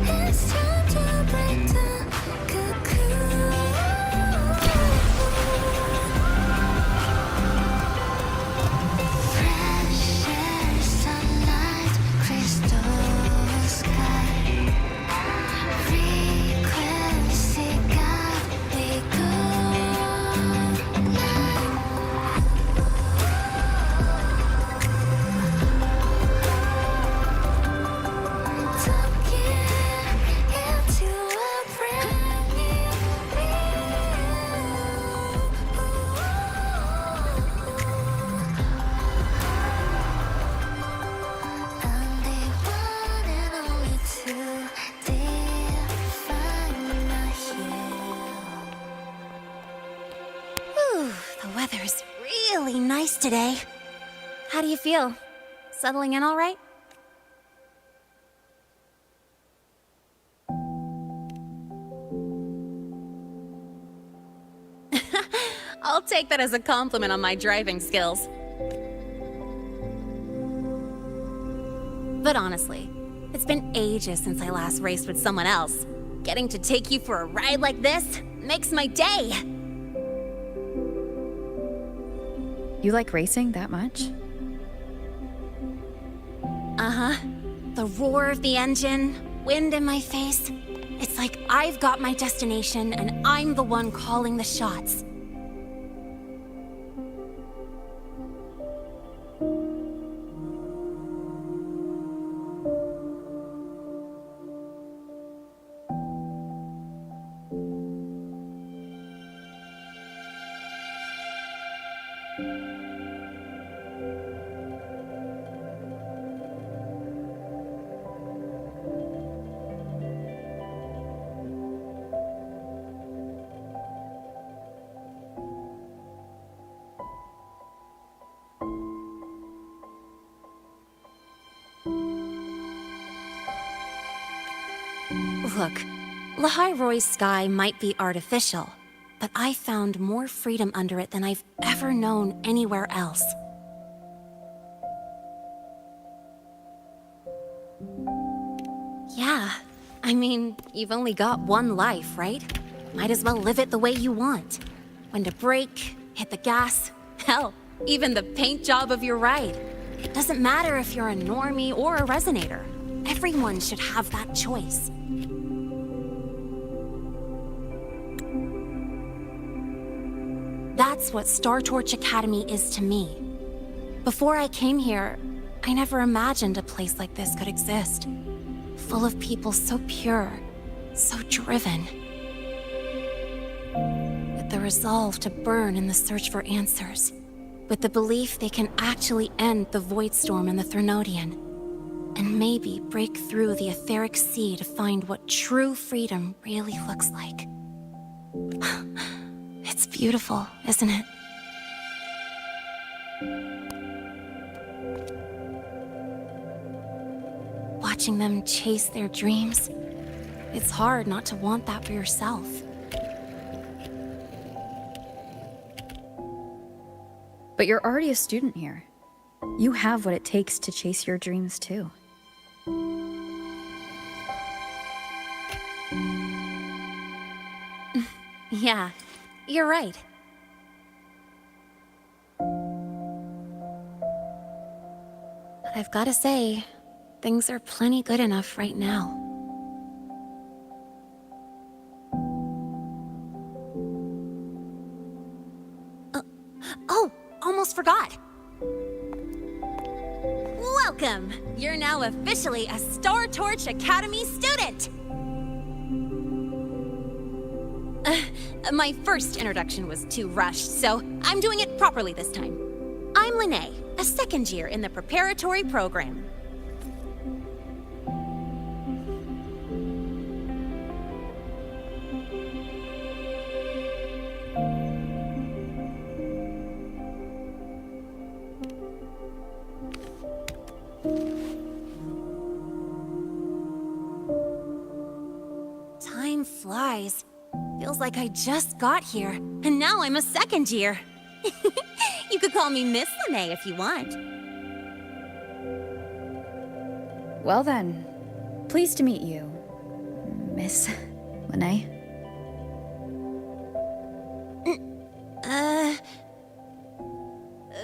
It's time to break the cocoon. Fresh air, sunlight, crystal sky. Frequency guide, we go. Into a brand new I'm the one and only to define my hue. Whew, the weather's really nice today. How do you feel? Settling in all right? I'll take that as a compliment on my driving skills. But honestly, it's been ages since I last raced with someone else. Getting to take you for a ride like this makes my day. You like racing that much? Uh-huh. The roar of the engine, wind in my face. It's like I've got my destination and I'm the one calling the shots. Look, Lahai Roy's sky might be artificial, but I found more freedom under it than I've ever known anywhere else. Yeah, I mean, you've only got one life, right? Might as well live it the way you want. When to brake, hit the gas, hell, even the paint job of your ride. It doesn't matter if you're a normie or a resonator. Everyone should have that choice. That's what Star Torch Academy is to me. Before I came here, I never imagined a place like this could exist. Full of people so pure, so driven. With the resolve to burn in the search for answers. With the belief they can actually end the Void Storm and the Threnodian. And maybe break through the etheric sea to find what true freedom really looks like. It's beautiful, isn't it? Watching them chase their dreams, it's hard not to want that for yourself. But you're already a student here. You have what it takes to chase your dreams too. Yeah, you're right. But I've gotta say, things are plenty good enough right now. Oh, almost forgot. Welcome! You're now officially a Star Torch Academy student! My first introduction was too rushed, so I'm doing it properly this time. I'm Lene, a second year in the preparatory program. Time flies. Feels like I just got here, and now I'm a second year. You could call call me Miss Lene if you want. Well then, pleased to meet you, Miss Lene.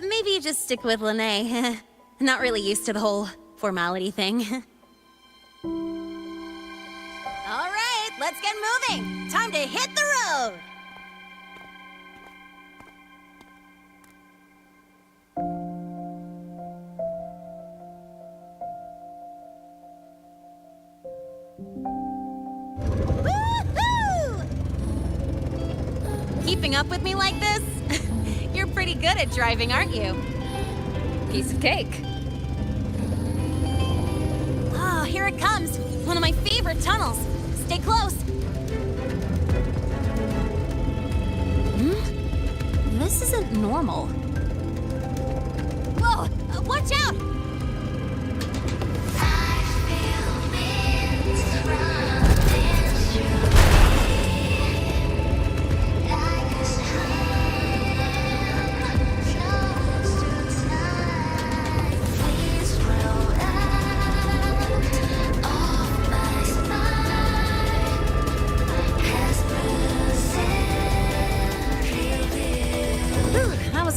Maybe just stick with Lene. Not really used to the whole formality thing. All right, let's get moving. Time to hit the road. Woohoo! Keeping up with me like this? You're pretty good at driving, aren't you? Piece of cake. Oh, here it comes. One of my favorite tunnels. Stay close. This isn't normal. Whoa! Watch out!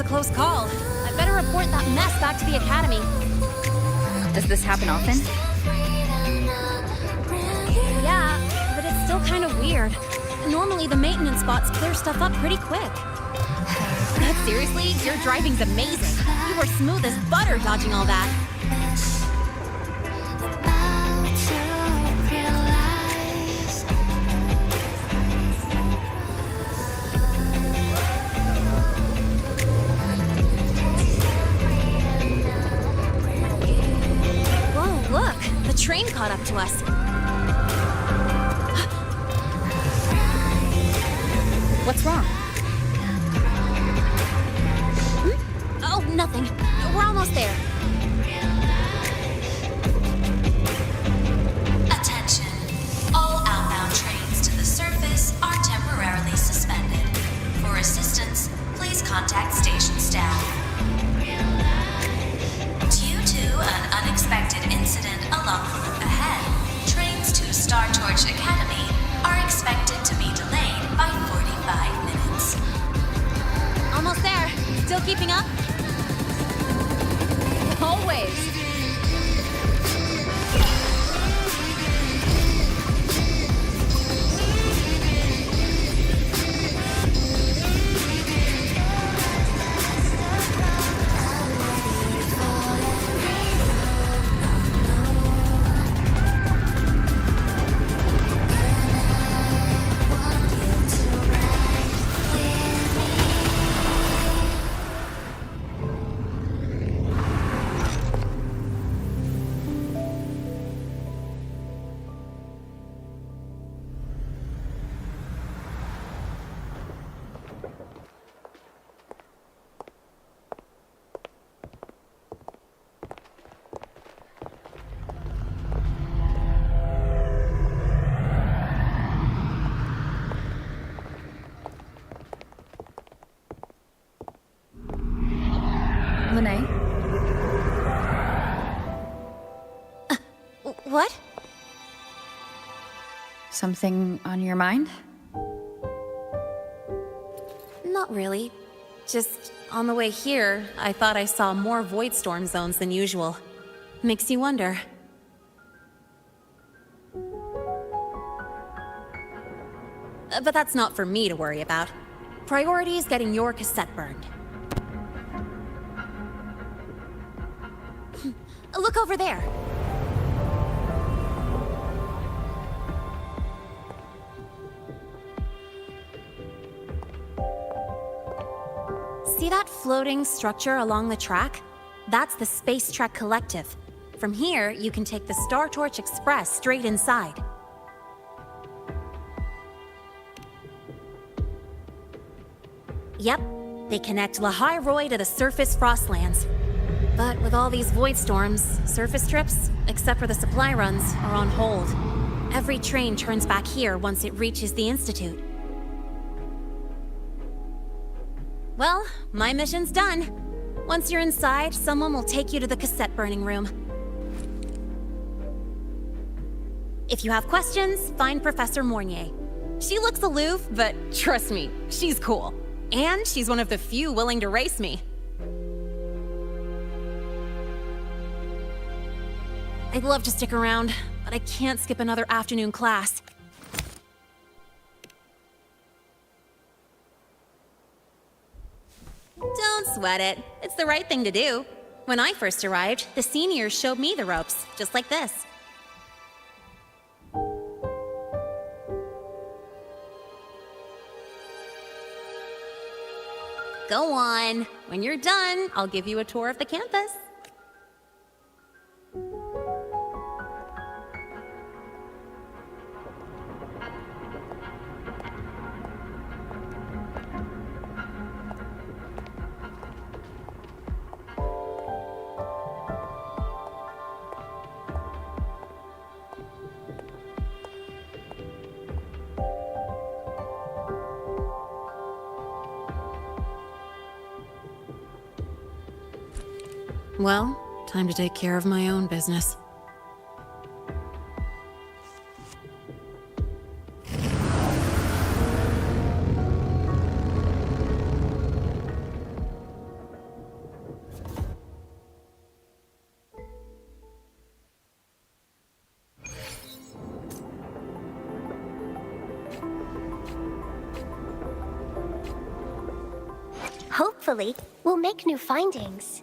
Close call. I better report that mess back to the academy. Does this happen often? Yeah, but it's still kind of weird. Normally the maintenance bots clear stuff up pretty quick. But seriously, your driving's amazing. You were smooth as butter dodging all that. Train caught up to us. What's wrong? Oh, nothing. We're almost there. Attention. All outbound trains to the surface are temporarily suspended. For assistance, please contact station staff. Due to an unexpected incident along the route ahead, trains to Star Torch Academy are expected to be delayed by 45 minutes. Almost there. Still keeping up? Always. Lene? What? Something on your mind? Not really. Just on the way here, I thought I saw more void storm zones than usual. Makes you wonder. But that's not for me to worry about. Priority is getting your cassette burned. Look over there. See that floating structure along the track? That's the Space Trek Collective. From here, you can take the Star Torch Express straight inside. Yep, they connect Lahai to the surface Frostlands. But with all these void storms, surface trips, except for the supply runs, are on hold. Every train turns back here once it reaches the Institute. Well, my mission's done. Once you're inside, someone will take you to the cassette burning room. If you have questions, find Professor Mornier. She looks aloof, but trust me, she's cool. And she's one of the few willing to race me. I'd love to stick around, but I can't skip another afternoon class. Don't sweat it. It's the right thing to do. When I first arrived, the seniors showed me the ropes, just like this. Go on. When you're done, I'll give you a tour of the campus. Well, time to take care of my own business. Hopefully, we'll make new findings.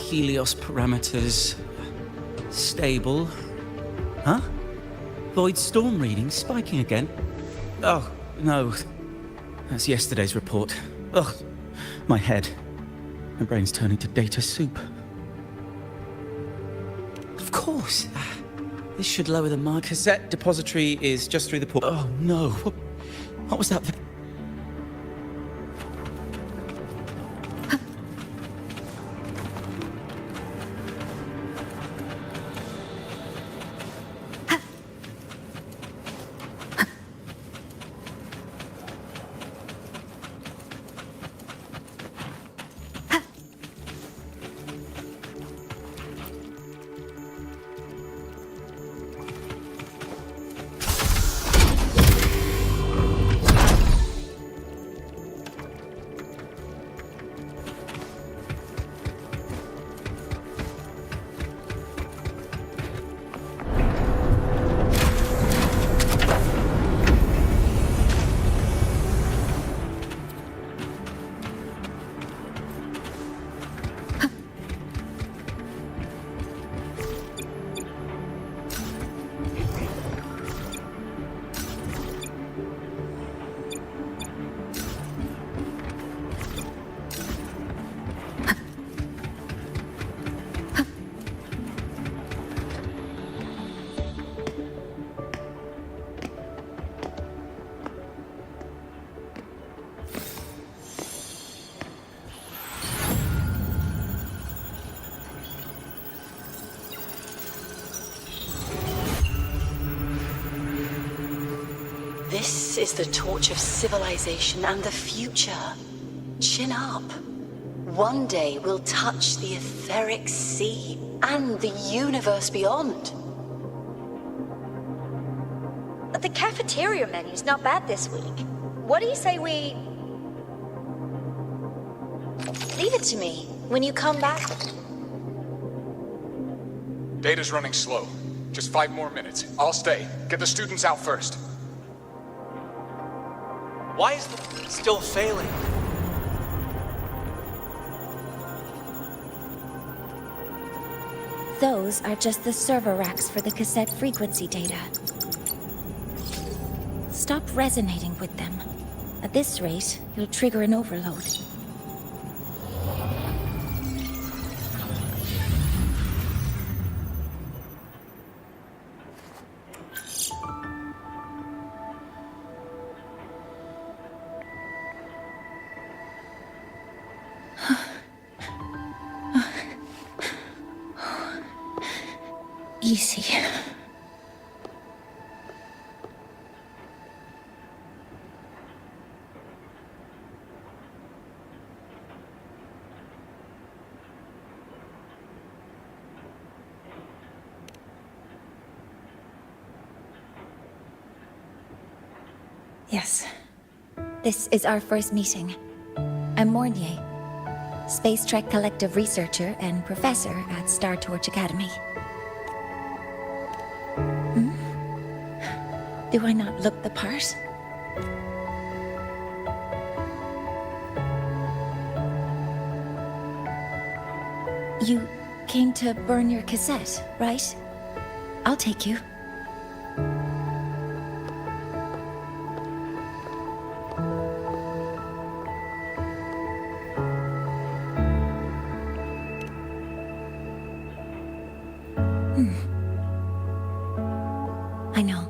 Helios parameters. Stable. Huh? Void storm reading spiking again? Oh, no. That's yesterday's report. Ugh. My head. My brain's turning to data soup. Of course. This should lower the mark. Cassette depository is just through the port. Oh, no. What was that? This is the torch of civilization and the future. Chin up. One day we'll touch the etheric sea and the universe beyond. The cafeteria menu's not bad this week. What do you say we... Leave it to me when you come back. Data's running slow. Just 5 more minutes. I'll stay. Get the students out first. Why is the still failing? Those are just the server racks for the cassette frequency data. Stop resonating with them. At this rate, you'll trigger an overload. Easy. Yes. This is our first meeting. I'm Mornier, Space Trek Collective researcher and professor at Star Torch Academy. Do I not look the part? You came to burn your cassette, right? I'll take you. I know.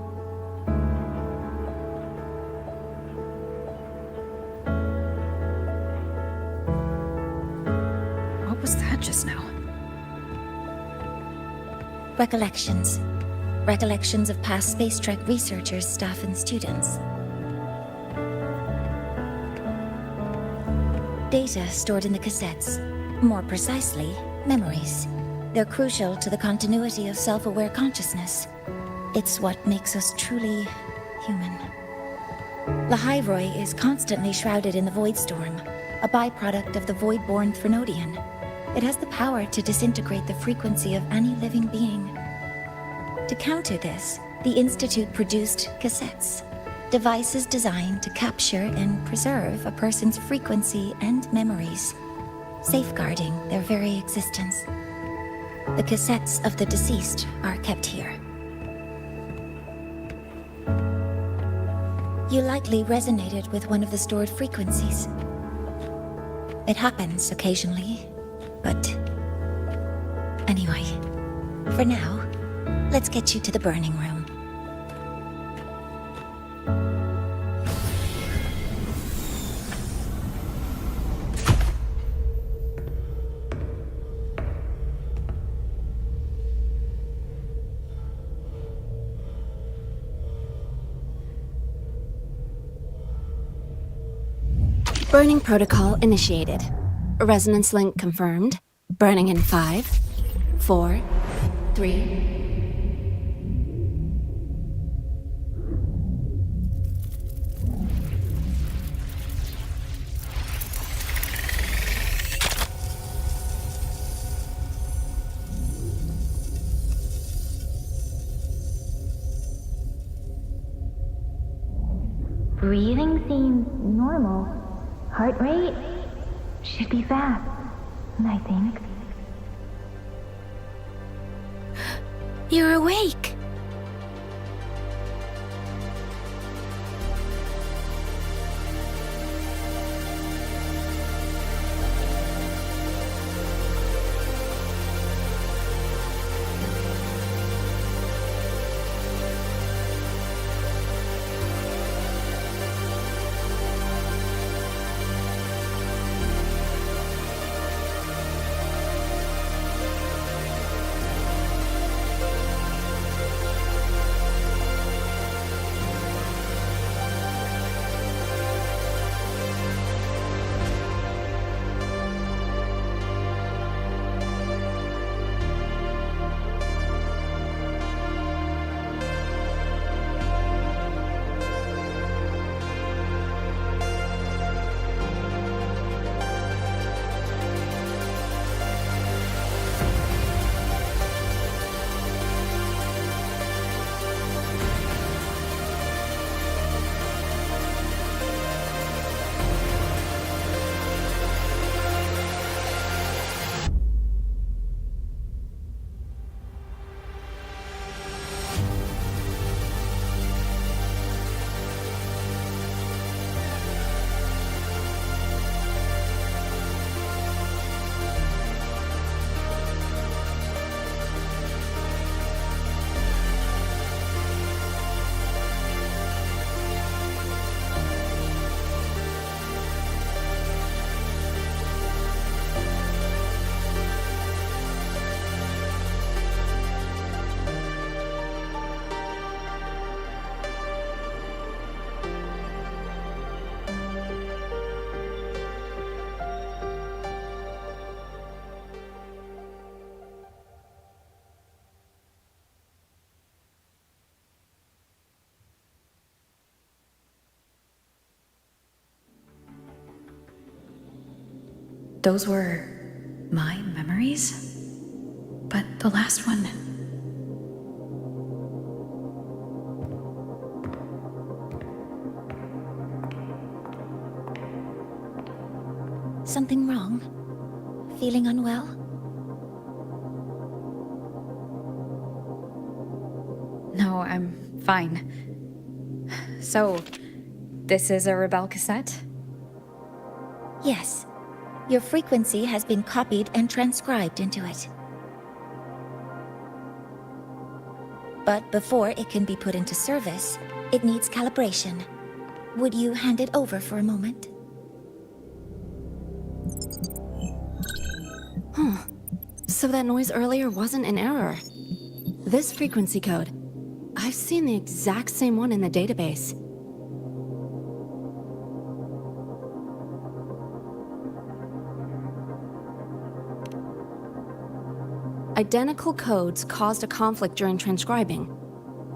What was that just now? Recollections. Recollections of past Space Trek researchers, staff, and students. Data stored in the cassettes. More precisely, memories. They're crucial to the continuity of self-aware consciousness. It's what makes us truly human. Lahairoi is constantly shrouded in the Void Storm, a byproduct of the Void-born Threnodian. It has the power to disintegrate the frequency of any living being. To counter this, the Institute produced cassettes, devices designed to capture and preserve a person's frequency and memories. safeguarding their very existence. The cassettes of the deceased are kept here. You likely resonated with one of the stored frequencies. It happens occasionally, but... Anyway, for now, let's get you to the burning room. Burning protocol initiated. Resonance link confirmed. Burning in 5, 4, 3... Breathing seems normal. Heart rate should be fast, I think. You're awake! Those were my memories? But the last one... Something wrong? Feeling unwell? No, I'm fine. So, this is a Rebel cassette? Yes. Your frequency has been copied and transcribed into it. But before it can be put into service, it needs calibration. Would you hand it over for a moment? Huh. So that noise earlier wasn't an error. This frequency code, I've seen the exact same one in the database. Identical codes caused a conflict during transcribing.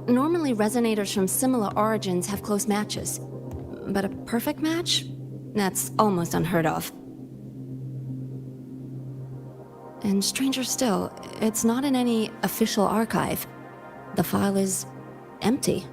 Normally, resonators from similar origins have close matches. But a perfect match? That's almost unheard of. And stranger still, it's not in any official archive. The file is empty.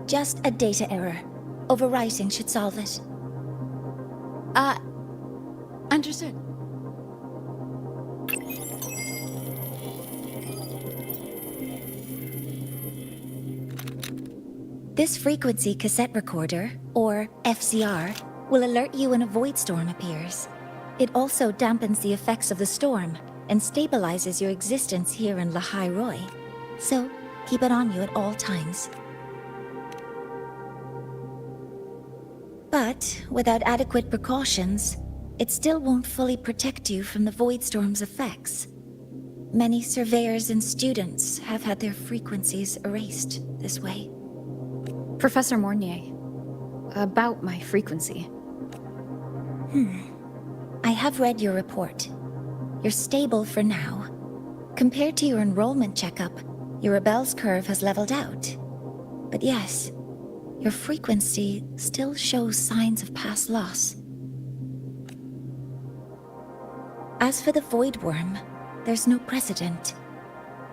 Just a data error. Overwriting should solve it. Understood. This frequency cassette recorder, or FCR, will alert you when a void storm appears. It also dampens the effects of the storm and stabilizes your existence here in Lahai Roi. So, keep it on you at all times. But, without adequate precautions, it still won't fully protect you from the void storm's effects. Many surveyors and students have had their frequencies erased this way. Professor Mornier, about my frequency. I have read your report. You're stable for now. Compared to your enrollment checkup, your rebel's curve has leveled out. But yes, your frequency still shows signs of past loss. As for the Void Worm, there's no precedent.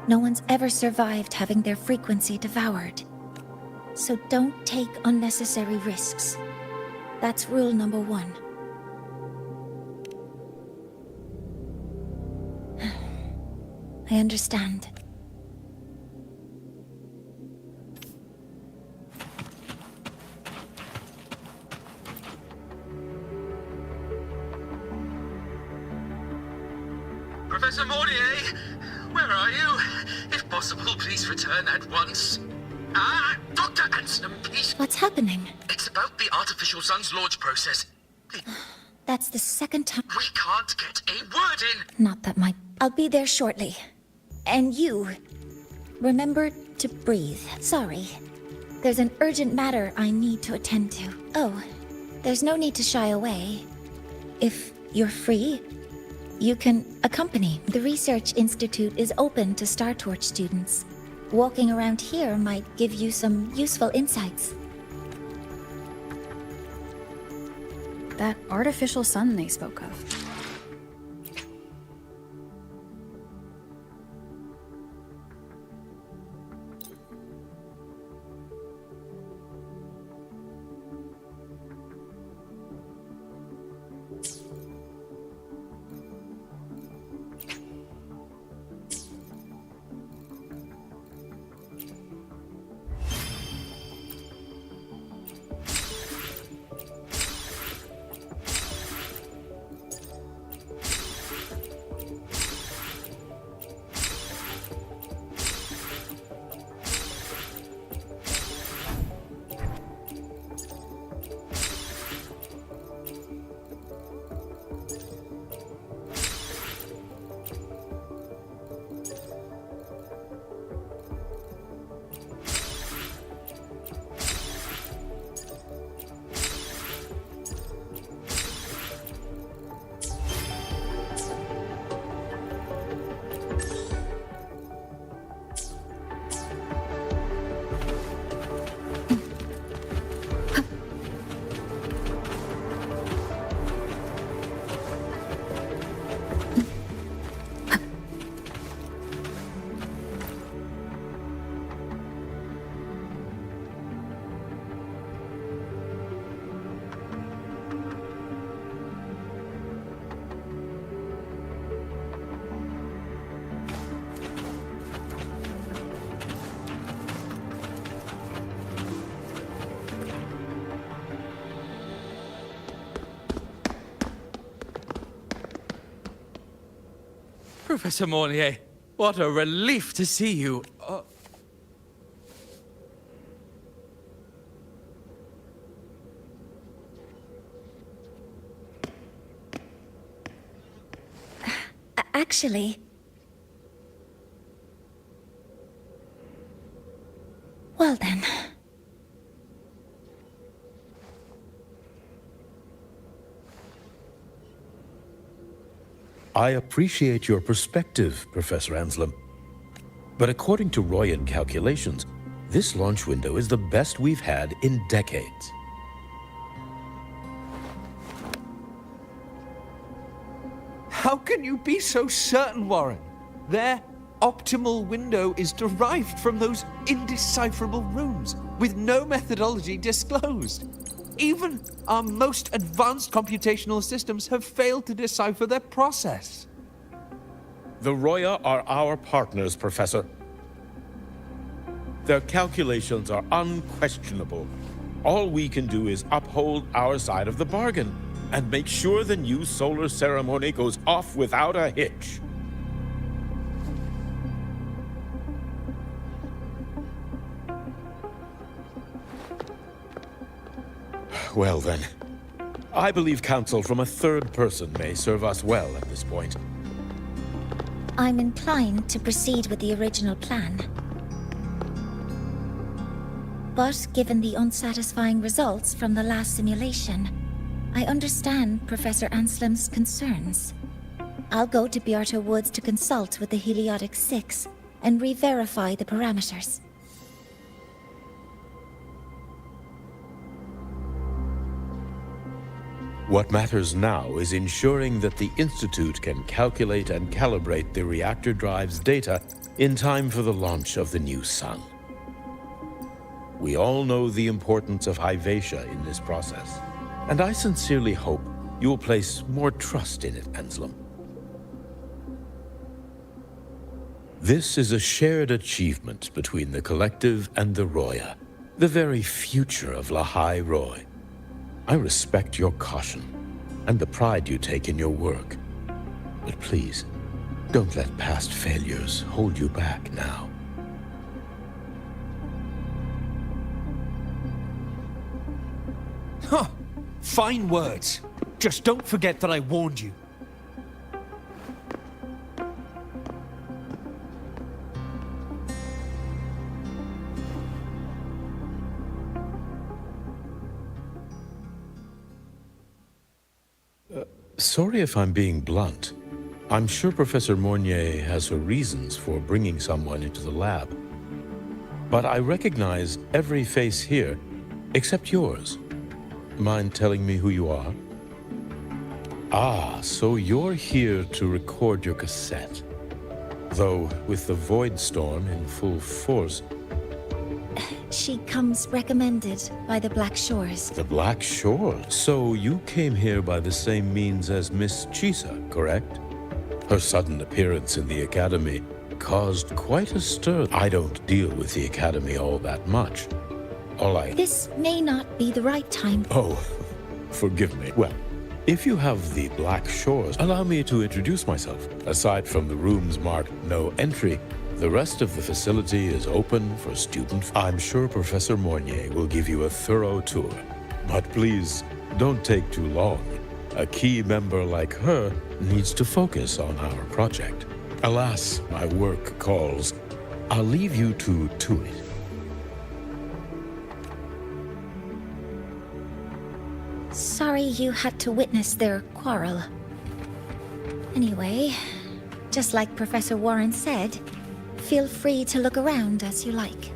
No one's ever survived having their frequency devoured. So don't take unnecessary risks. That's rule number 1. I understand. Professor Mornier, where are you? If possible, please return at once. Dr. Anselm, please. What's happening? It's about the artificial sun's launch process. That's the second time. We can't get a word in. Not that my... I'll be there shortly. And you... remember to breathe. Sorry. There's an urgent matter I need to attend to. Oh, there's no need to shy away. If you're free, you can accompany. The Research Institute is open to Star Torch students. Walking around here might give you some useful insights. That artificial sun they spoke of. Professor Mornier, what a relief to see you. Actually... well then... I appreciate your perspective, Professor Anselm. But according to Royan calculations, this launch window is the best we've had in decades. How can you be so certain, Warren? There, optimal window is derived from those indecipherable runes, with no methodology disclosed. Even our most advanced computational systems have failed to decipher their process. The Roya are our partners, Professor. Their calculations are unquestionable. All we can do is uphold our side of the bargain and make sure the new solar ceremony goes off without a hitch. Well then, I believe counsel from a third person may serve us well at this point. I'm inclined to proceed with the original plan. But given the unsatisfying results from the last simulation, I understand Professor Anslim's concerns. I'll go to Beata Woods to consult with the Heliotic Six and re-verify the parameters. What matters now is ensuring that the Institute can calculate and calibrate the reactor drive's data in time for the launch of the new sun. We all know the importance of Hyvatia in this process, and I sincerely hope you will place more trust in it, Anslim. This is a shared achievement between the Collective and the Roya, the very future of Lahai Roy. I respect your caution and the pride you take in your work. But please, don't let past failures hold you back now. Huh. Fine words. Just don't forget that I warned you. Sorry if I'm being blunt. I'm sure Professor Mornier has her reasons for bringing someone into the lab. But I recognize every face here, except yours. Mind telling me who you are? Ah, so you're here to record your cassette. Though, with the Void Storm in full force... She comes recommended by the Black Shores. The Black Shores? So you came here by the same means as Miss Chisa, correct? Her sudden appearance in the Academy caused quite a stir. I don't deal with the Academy all that much. This may not be the right time. Oh, forgive me. Well, if you have the Black Shores, allow me to introduce myself. Aside from the rooms marked no entry, the rest of the facility is open for students. I'm sure Professor Mornier will give you a thorough tour. But please, don't take too long. A key member like her needs to focus on our project. Alas, my work calls. I'll leave you to it. Sorry you had to witness their quarrel. Anyway, just like Professor Warren said, feel free to look around as you like.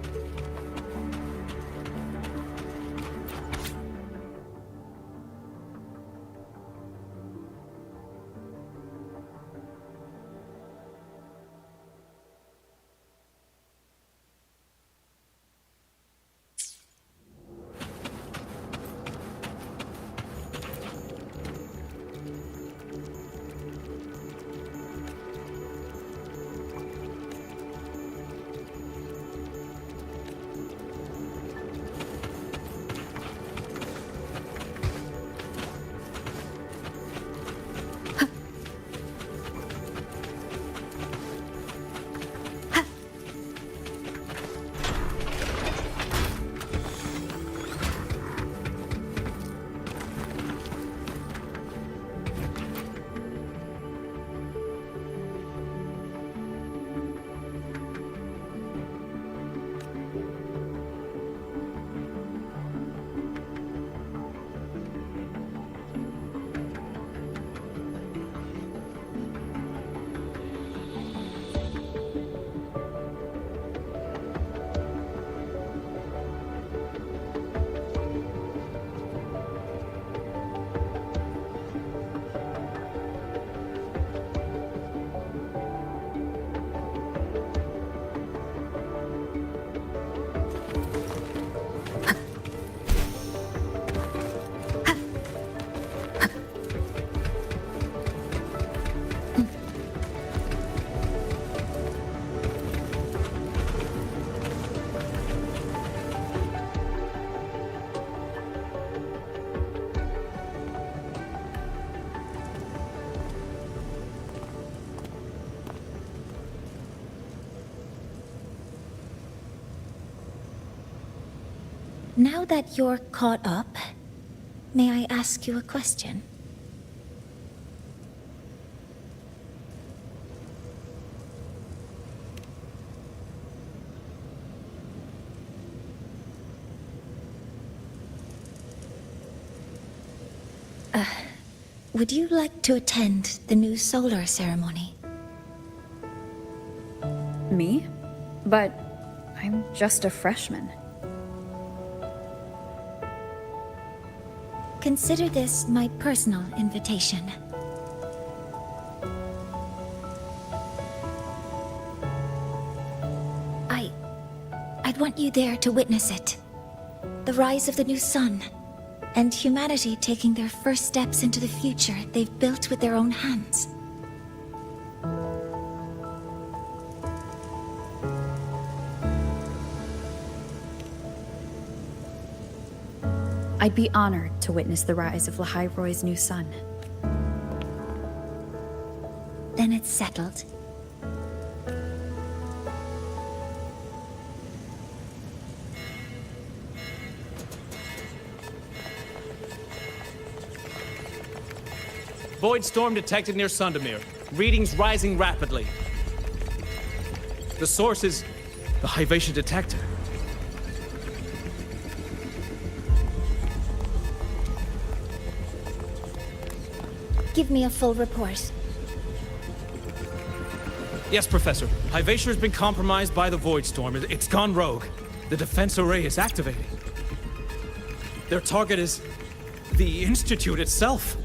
Now that you're caught up, may I ask you a question? Would you like to attend the new solar ceremony? Me? But I'm just a freshman. Consider this my personal invitation. I'd want you there to witness it. The rise of the new sun, and humanity taking their first steps into the future they've built with their own hands. I'd be honored to witness the rise of Lahai-Roy's new sun. Then it's settled. Void storm detected near Sundermere. Readings rising rapidly. The source is the Hyvatia detector. Give me a full report. Yes, Professor. Hyvatia has been compromised by the Void Storm. It's gone rogue. The defense array is activating. Their target is the Institute itself.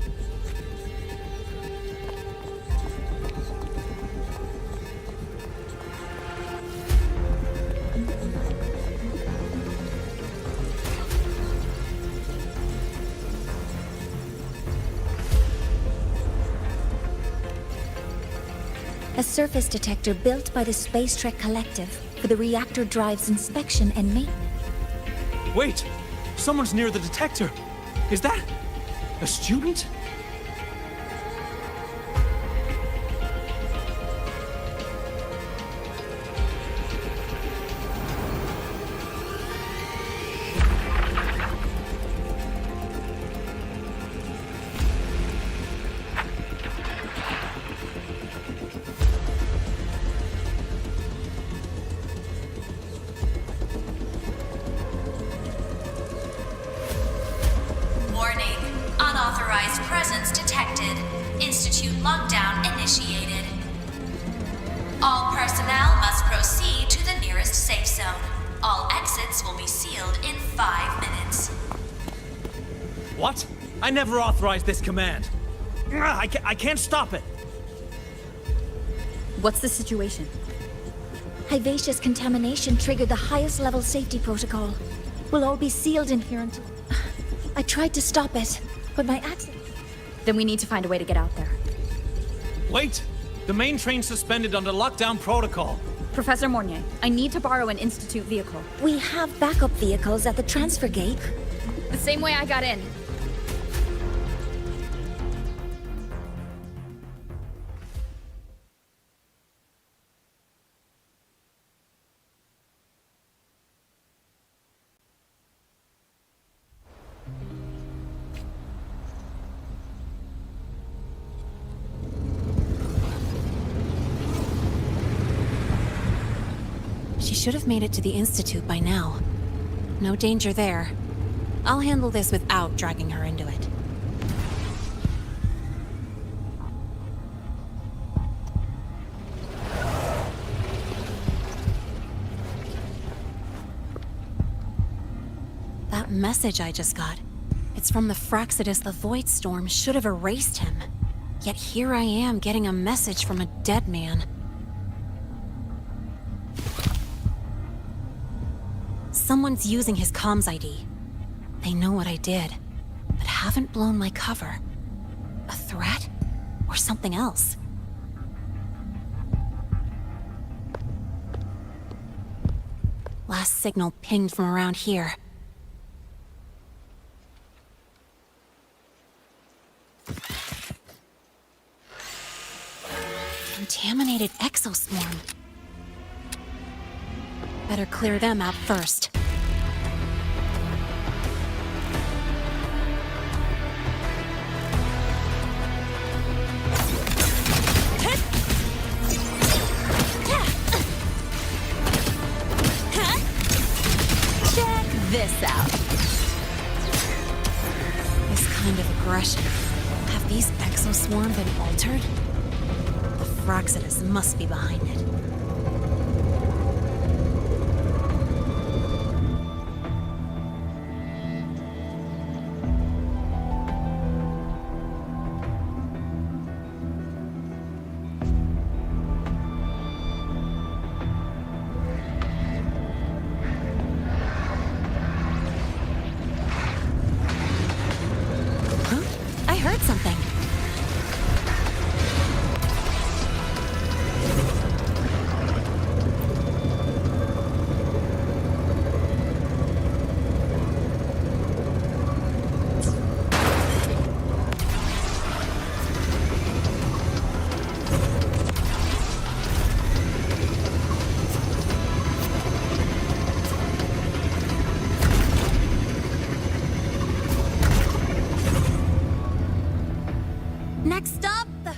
A surface detector built by the Space Trek Collective for the reactor drive's inspection and maintenance. Wait! Someone's near the detector. Is that a student? All personnel must proceed to the nearest safe zone. All exits will be sealed in 5 minutes. What? I never authorized this command. I can't stop it. What's the situation? Hyvatia's contamination triggered the highest level safety protocol. We'll all be sealed in here until... I tried to stop it, but my access... Then we need to find a way to get out there. Wait! The main train's suspended under lockdown protocol. Professor Mornier, I need to borrow an Institute vehicle. We have backup vehicles at the transfer gate. The same way I got in. She should have made it to the Institute by now. No danger there. I'll handle this without dragging her into it. That message I just got. It's from the Fraxidus the Void Storm should have erased him. Yet here I am getting a message from a dead man. Someone's using his comms ID. They know what I did, but haven't blown my cover. A threat? Or something else? Last signal pinged from around here. Contaminated exoswarm. Better clear them out first. this out. This kind of aggression. Have these exoswarm been altered? The Fraxidus must be behind it. I heard something. Next up, the...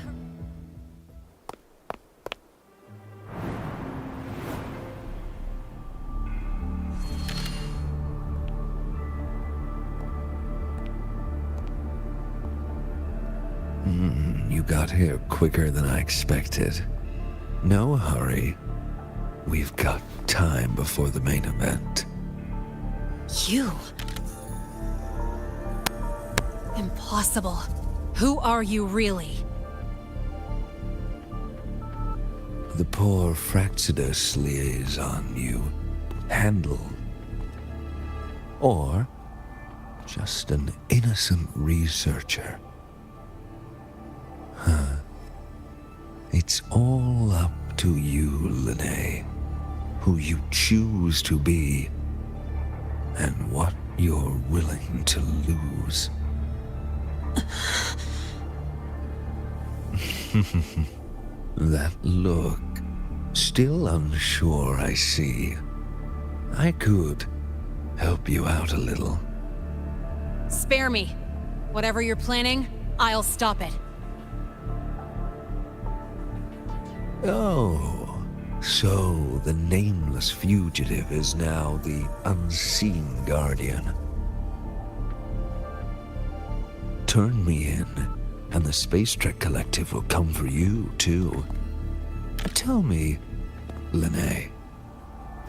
You got here quicker than I expected. No hurry. We've got time before the main event. You? Impossible. Who are you really? The poor Fraxidus liaison you handle. Or just an innocent researcher. Huh. It's all up to you, Lene. Who you choose to be. And what you're willing to lose. That look. Still unsure, I see. I could help you out a little. Spare me. Whatever you're planning, I'll stop it. Oh, so the nameless fugitive is now the unseen guardian. Turn me in, and the Space Trek Collective will come for you, too. Tell me, Lene,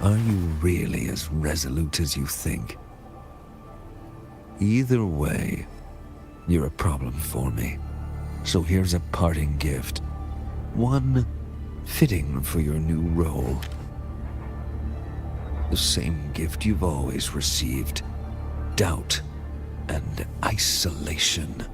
are you really as resolute as you think? Either way, you're a problem for me. So here's a parting gift. One fitting for your new role. The same gift you've always received. Doubt and isolation.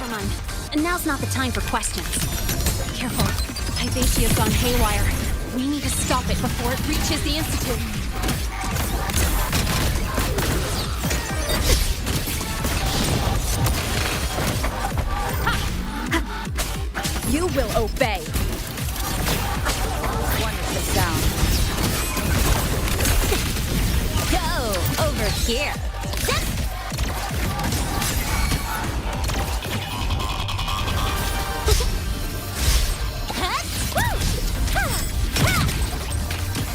Paimon, now's not the time for questions. Careful. Hypatia's gone haywire. We need to stop it before it reaches the Institute. You will obey. Wonderful sound. Go over here.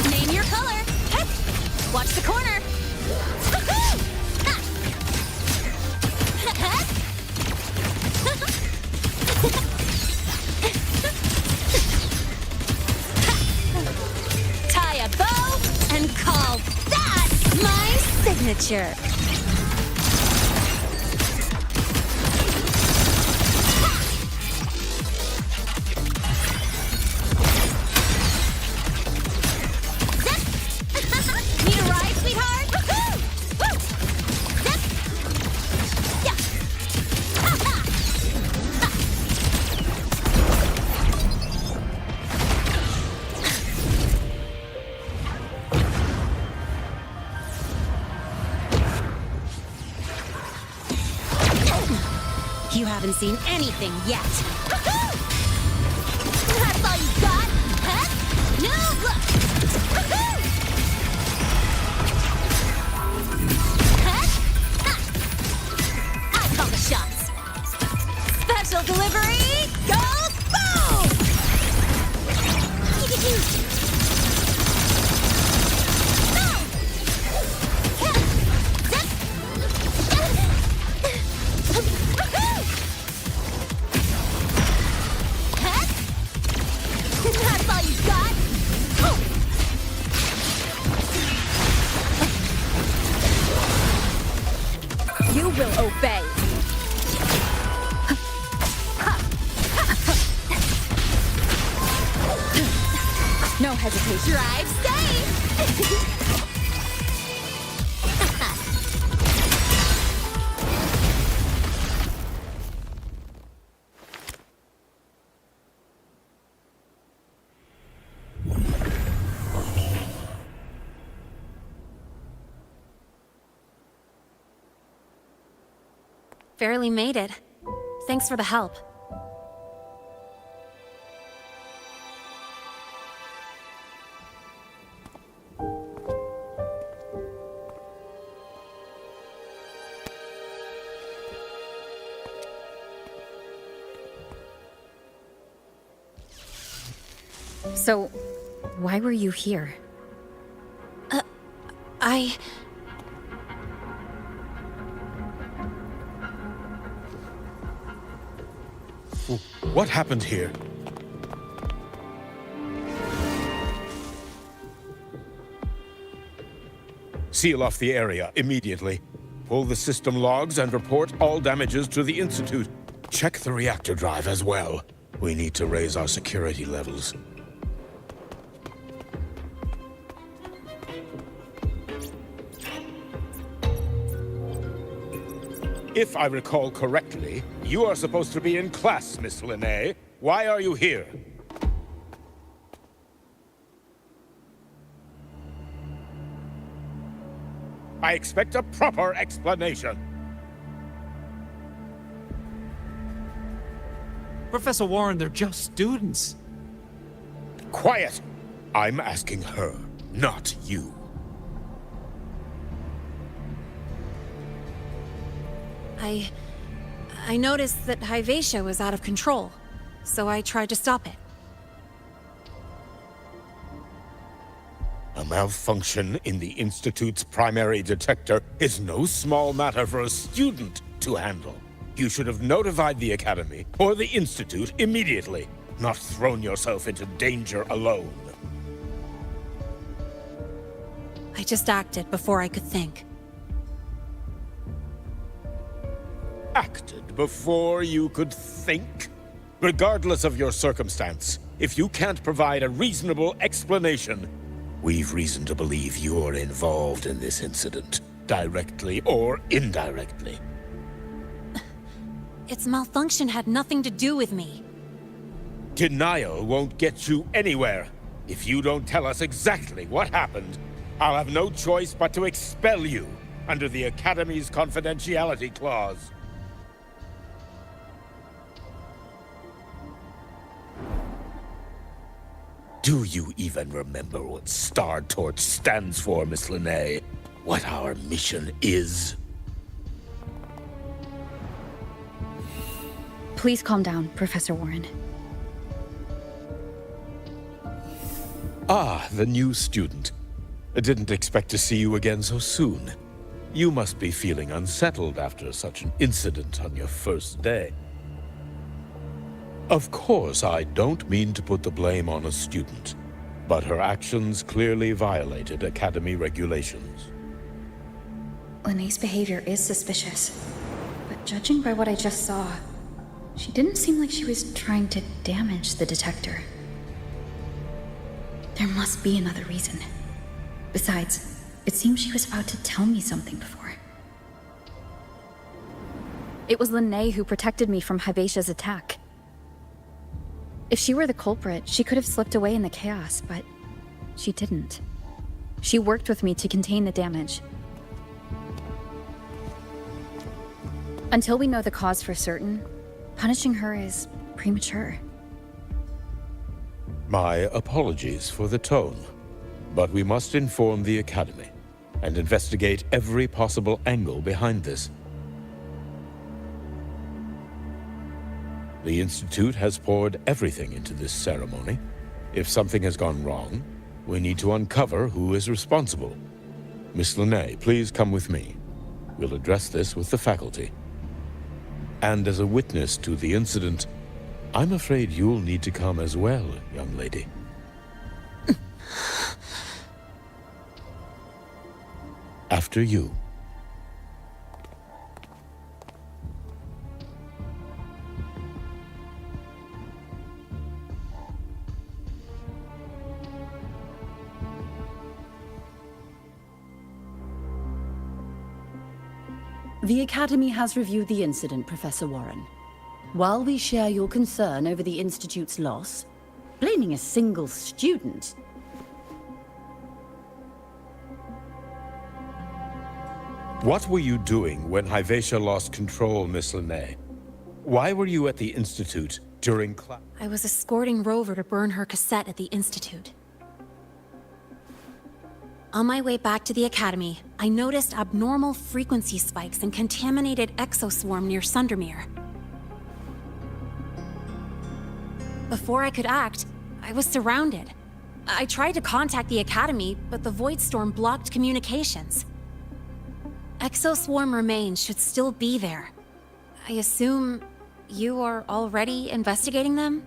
Name your color. Watch the corner. Tie a bow and call that my signature. Need a ride, sweetheart? You haven't seen anything yet. That's all you got? Huh? No look! Huh? Ha! I'll call the shots. Special delivery, go boom! That's all you got? You will obey. No hesitation. Drive safe! Barely made it. Thanks for the help. So, why were you here? What happened here? Seal off the area immediately. Pull the system logs and report all damages to the Institute. Check the reactor drive as well. We need to raise our security levels. If I recall correctly, you are supposed to be in class, Miss Linné. Why are you here? I expect a proper explanation. Professor Warren, they're just students. Quiet! I'm asking her, not you. I noticed that Hyvatia was out of control, so I tried to stop it. A malfunction in the Institute's primary detector is no small matter for a student to handle. You should have notified the Academy or the Institute immediately, not thrown yourself into danger alone. I just acted before I could think. Acted before you could think? Regardless of your circumstance, if you can't provide a reasonable explanation, we've reason to believe you're involved in this incident, directly or indirectly. its malfunction had nothing to do with me. Denial won't get you anywhere. If you don't tell us exactly what happened, I'll have no choice but to expel you under the Academy's confidentiality clause. Do you even remember what Star Torch stands for, Miss Linnae? What our mission is? Please calm down, Professor Warren. Ah, the new student. I didn't expect to see you again so soon. You must be feeling unsettled after such an incident on your first day. Of course, I don't mean to put the blame on a student, but her actions clearly violated Academy regulations. Linnae's behavior is suspicious, but judging by what I just saw, she didn't seem like she was trying to damage the detector. There must be another reason. Besides, it seems she was about to tell me something before. It was Linnae who protected me from Hybatia's attack. If she were the culprit, she could have slipped away in the chaos, but she didn't. She worked with me to contain the damage. Until we know the cause for certain, punishing her is premature. My apologies for the tone, but we must inform the Academy and investigate every possible angle behind this. The Institute has poured everything into this ceremony. If something has gone wrong, we need to uncover who is responsible. Miss Linnae, please come with me. We'll address this with the faculty. And as a witness to the incident, I'm afraid you'll need to come as well, young lady. After you. The Academy has reviewed the incident, Professor Warren. While we share your concern over the Institute's loss, blaming a single student... What were you doing when Hyvatia lost control, Miss Linnae? Why were you at the Institute during class? I was escorting Rover to burn her cassette at the Institute. On my way back to the Academy, I noticed abnormal frequency spikes and contaminated exoswarm near Sundermere. Before I could act, I was surrounded. I tried to contact the Academy, but the Void Storm blocked communications. Exoswarm remains should still be there. I assume you are already investigating them?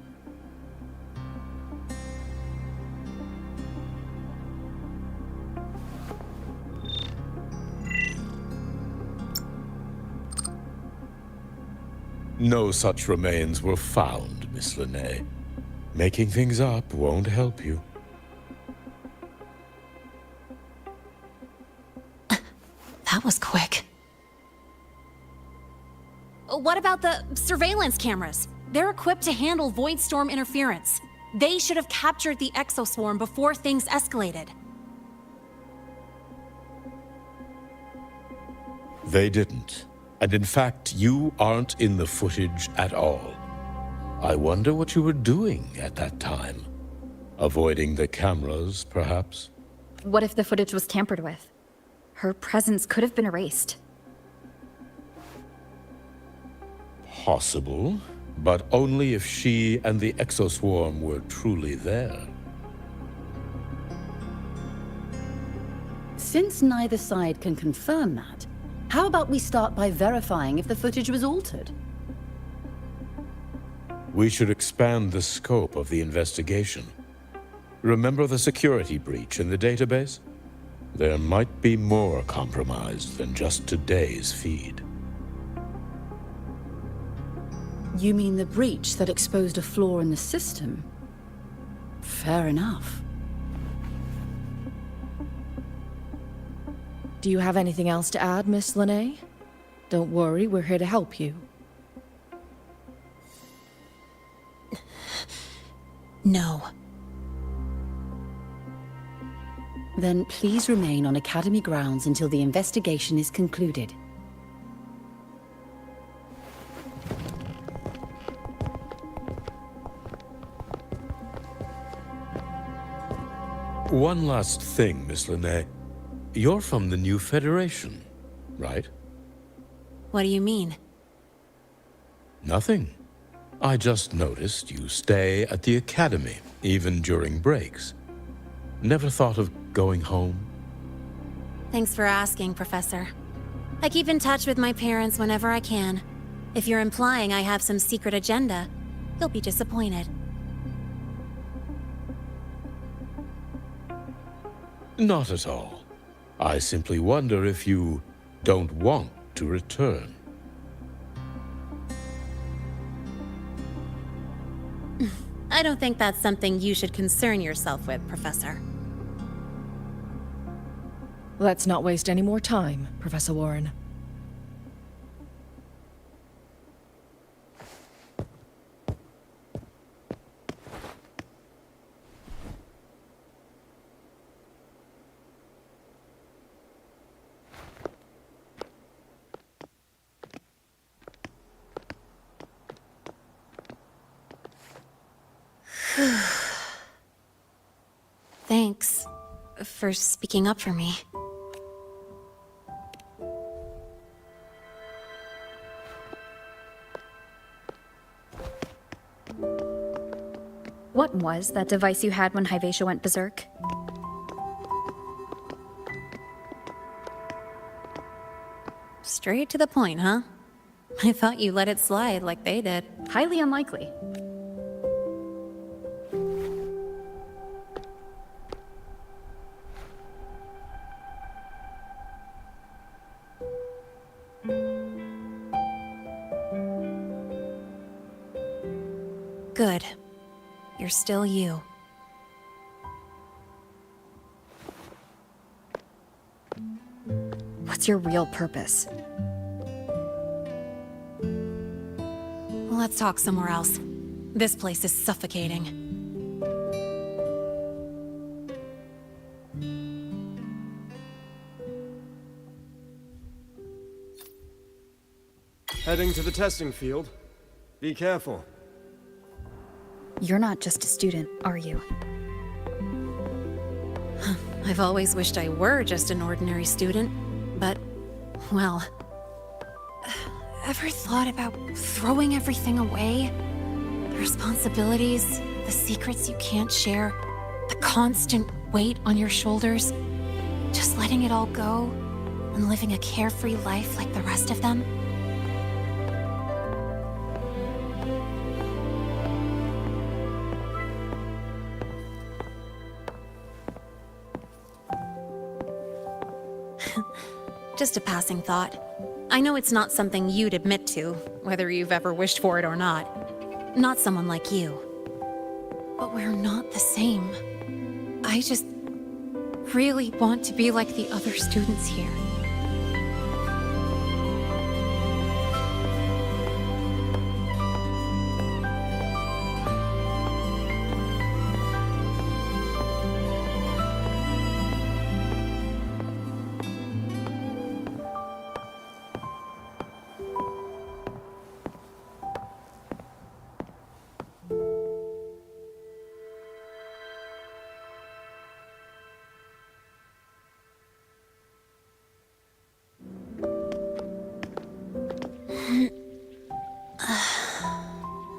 No such remains were found, Miss Linnae. Making things up won't help you. That was quick. What about the surveillance cameras? They're equipped to handle Void Storm interference. They should have captured the exoswarm before things escalated. They didn't. And in fact, you aren't in the footage at all. I wonder what you were doing at that time. Avoiding the cameras, perhaps? What if the footage was tampered with? Her presence could have been erased. Possible, but only if she and the exoswarm were truly there. Since neither side can confirm that, how about we start by verifying if the footage was altered? We should expand the scope of the investigation. Remember the security breach in the database? There might be more compromised than just today's feed. You mean the breach that exposed a flaw in the system? Fair enough. Do you have anything else to add, Miss Linnae? Don't worry, we're here to help you. No. Then please remain on Academy grounds until the investigation is concluded. One last thing, Miss Linnae. You're from the new Federation, right? What do you mean? Nothing. I just noticed you stay at the Academy, even during breaks. Never thought of going home? Thanks for asking, Professor. I keep in touch with my parents whenever I can. If you're implying I have some secret agenda, you'll be disappointed. Not at all. I simply wonder if you don't want to return. I don't think that's something you should concern yourself with, Professor. Let's not waste any more time, Professor Warren. Thanks for speaking up for me. What was that device you had when Hyvatia went berserk? Straight to the point, huh? I thought you let it slide like they did. Highly unlikely. Good. You're still you. What's your real purpose? Let's talk somewhere else. This place is suffocating. Heading to the testing field. Be careful. You're not just a student, are you? I've always wished I were just an ordinary student, but, well... Ever thought about throwing everything away? The responsibilities, the secrets you can't share, the constant weight on your shoulders? Just letting it all go and living a carefree life like the rest of them? Just a passing thought. I know it's not something you'd admit to, whether you've ever wished for it or not. Not someone like you. But we're not the same. I just really want to be like the other students here.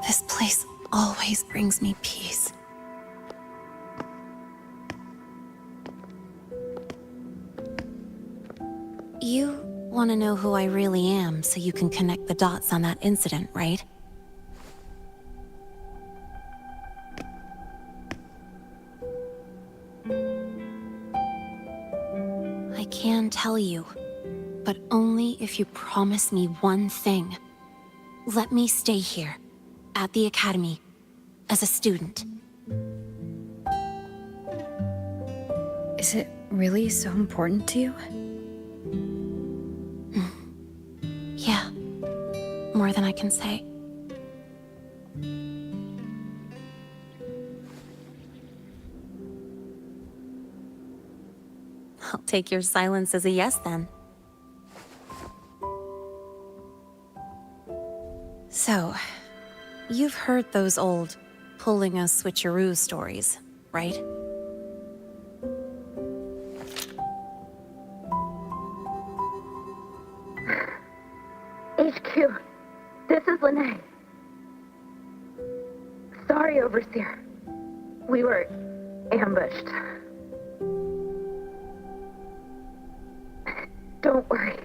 This place always brings me peace. You want to know who I really am so you can connect the dots on that incident, right? I can tell you, but only if you promise me one thing. Let me stay here, at the Academy, as a student. Is it really so important to you? Yeah, more than I can say. I'll take your silence as a yes then. So, you've heard those old pulling a switcheroo stories, right? HQ, this is Lene. Sorry, Overseer. We were ambushed. Don't worry.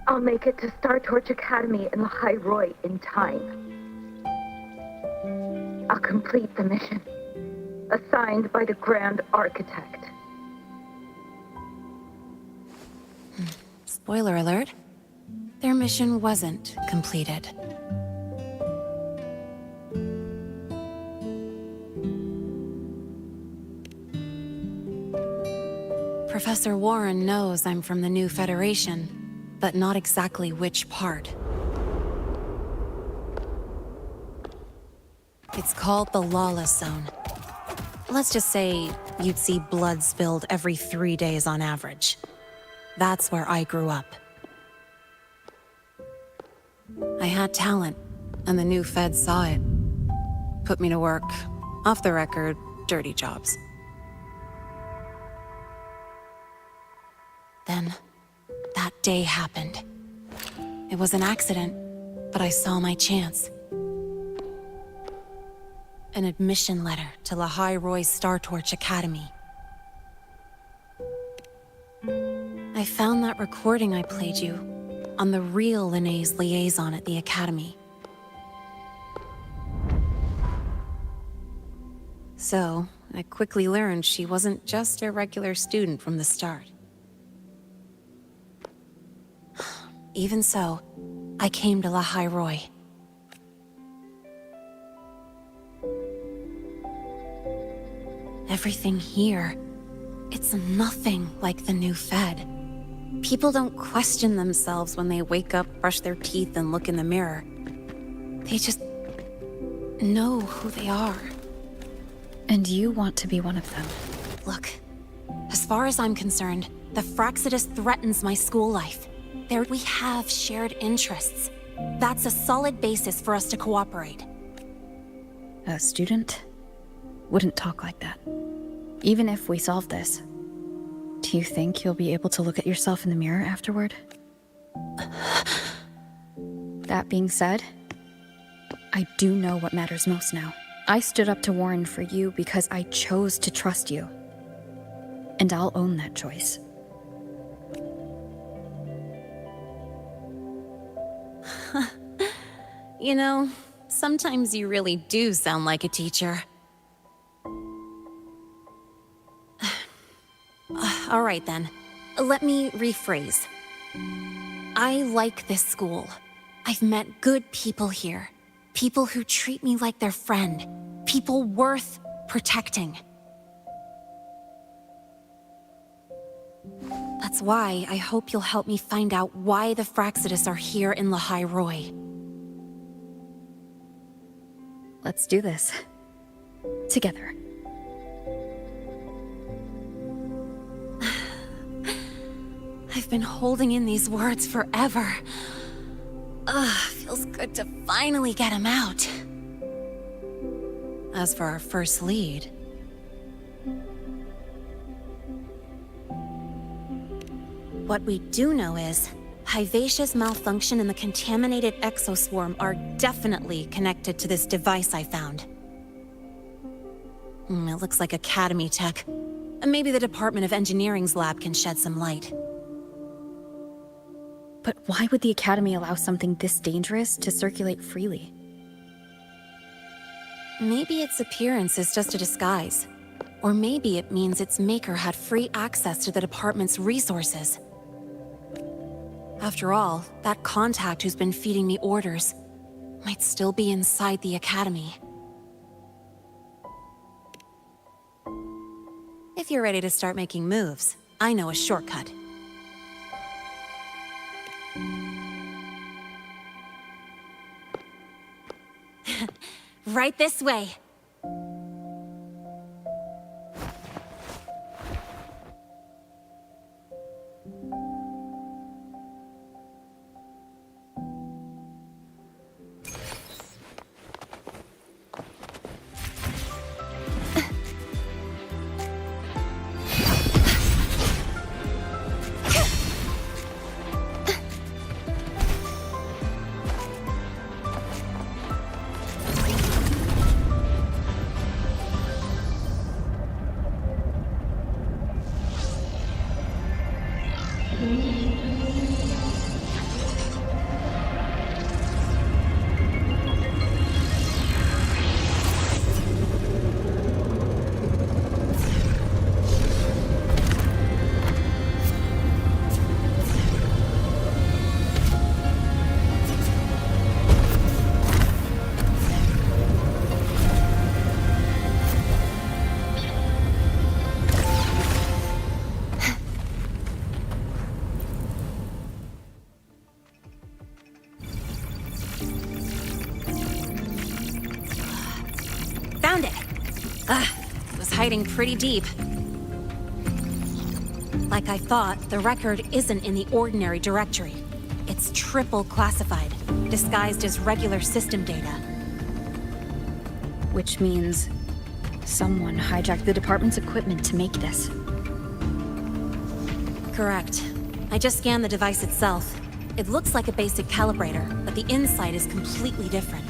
I'll make it to Star Torch Academy in the High Roy in time. I'll complete the mission, assigned by the Grand Architect. Spoiler alert. Their mission wasn't completed. Professor Warren knows I'm from the new Federation, but not exactly which part. It's called the Lawless Zone. Let's just say you'd see blood spilled every 3 days on average. That's where I grew up. I had talent, and the new feds saw it. Put me to work, off the record, dirty jobs. Then, that day happened. It was an accident, but I saw my chance. An admission letter to Lahai Roy's Star Torch Academy. I found that recording I played you on the real Lene's liaison at the Academy. So, I quickly learned she wasn't just a regular student from the start. Even so, I came to Lahai Roy. Everything here, it's nothing like the new Fed. People don't question themselves when they wake up, brush their teeth, and look in the mirror. They just know who they are. And you want to be one of them. Look, as far as I'm concerned, the Fraxidus threatens my school life. There we have shared interests. That's a solid basis for us to cooperate. A student wouldn't talk like that. Even if we solve this, do you think you'll be able to look at yourself in the mirror afterward? That being said, I do know what matters most now. I stood up to Warren for you because I chose to trust you. And I'll own that choice. You know, sometimes you really do sound like a teacher. All right then, let me rephrase. I like this school. I've met good people here. People who treat me like their friend. People worth protecting. That's why I hope you'll help me find out why the Fraxidus are here in Lahai Roy. Let's do this. Together. I've been holding in these words forever. Feels good to finally get them out. As for our first lead... What we do know is, Hyvatia's malfunction and the contaminated exoswarm are definitely connected to this device I found. It looks like Academy tech. Maybe the Department of Engineering's lab can shed some light. But why would the Academy allow something this dangerous to circulate freely? Maybe its appearance is just a disguise. Or maybe it means its maker had free access to the department's resources. After all, that contact who's been feeding me orders might still be inside the Academy. If you're ready to start making moves, I know a shortcut. Right this way. It was hiding pretty deep. Like I thought, the record isn't in the ordinary directory. It's triple classified, disguised as regular system data. Which means someone hijacked the department's equipment to make this. Correct. I just scanned the device itself. It looks like a basic calibrator, but the inside is completely different.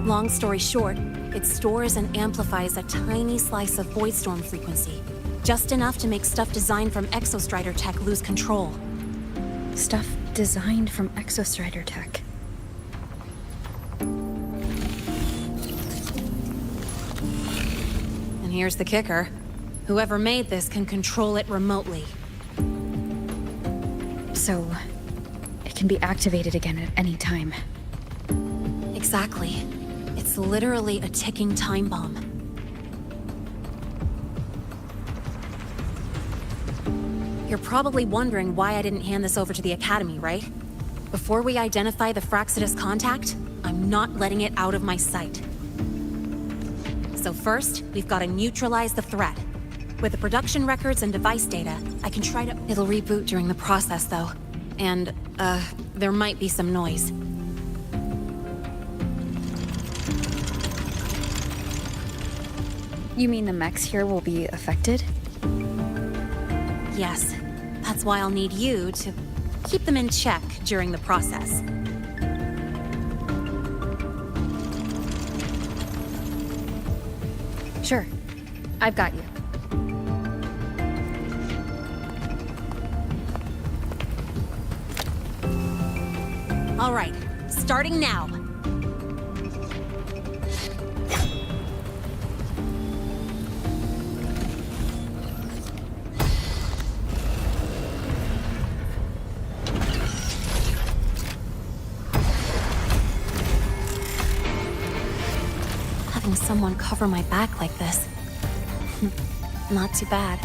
Long story short, it stores and amplifies a tiny slice of Voidstorm frequency. Just enough to make stuff designed from Exostrider tech lose control. Stuff designed from Exostrider tech. And here's the kicker. Whoever made this can control it remotely. So, it can be activated again at any time. Exactly. It's literally a ticking time bomb. You're probably wondering why I didn't hand this over to the Academy, right? Before we identify the Fraxidus contact, I'm not letting it out of my sight. So first, we've got to neutralize the threat. With the production records and device data, I can try to... It'll reboot during the process, though. And, there might be some noise. You mean the mechs here will be affected? Yes. That's why I'll need you to keep them in check during the process. Sure. I've got you. All right, starting now. Having someone cover my back like this, not too bad.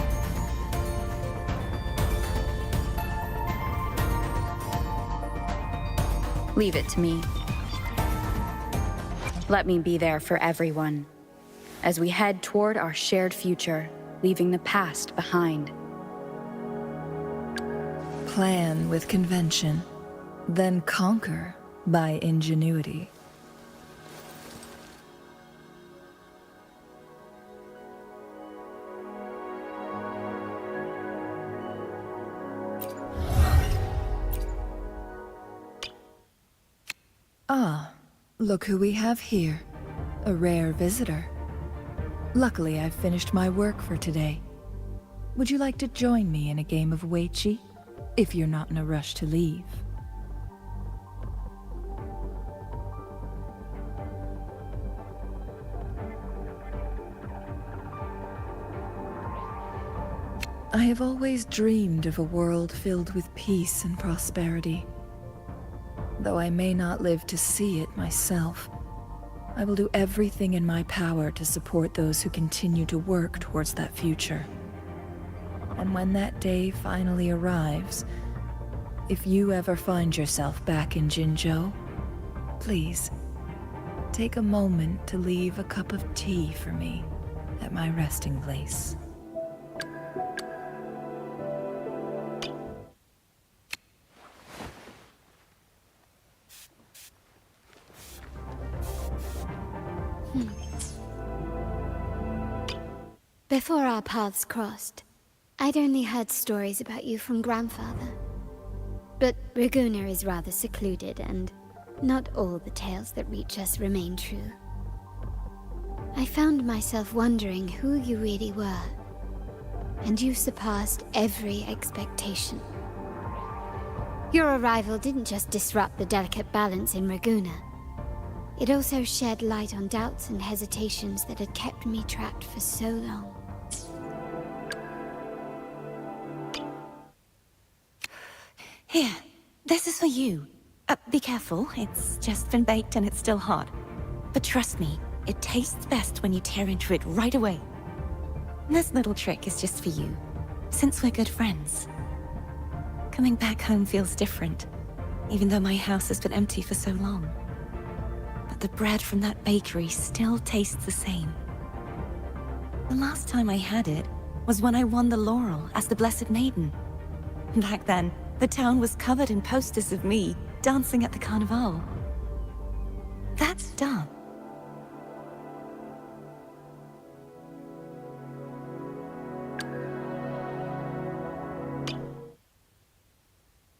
Leave it to me. Let me be there for everyone, as we head toward our shared future, leaving the past behind. Plan with convention, then conquer by ingenuity. Ah, look who we have here. A rare visitor. Luckily, I've finished my work for today. Would you like to join me in a game of Weiqi, if you're not in a rush to leave? I have always dreamed of a world filled with peace and prosperity. Though I may not live to see it myself, I will do everything in my power to support those who continue to work towards that future. And when that day finally arrives, if you ever find yourself back in Jinzhou, please, take a moment to leave a cup of tea for me at my resting place. Before our paths crossed, I'd only heard stories about you from Grandfather. But Raguna is rather secluded, and not all the tales that reach us remain true. I found myself wondering who you really were, and you surpassed every expectation. Your arrival didn't just disrupt the delicate balance in Raguna. It also shed light on doubts and hesitations that had kept me trapped for so long. Here, this is for you. Be careful, it's just been baked and it's still hot. But trust me, it tastes best when you tear into it right away. This little trick is just for you, since we're good friends. Coming back home feels different, even though my house has been empty for so long. But that the bread from that bakery still tastes the same. The last time I had it was when I won the laurel as the Blessed Maiden. Back then, the town was covered in posters of me dancing at the carnival. That's dumb.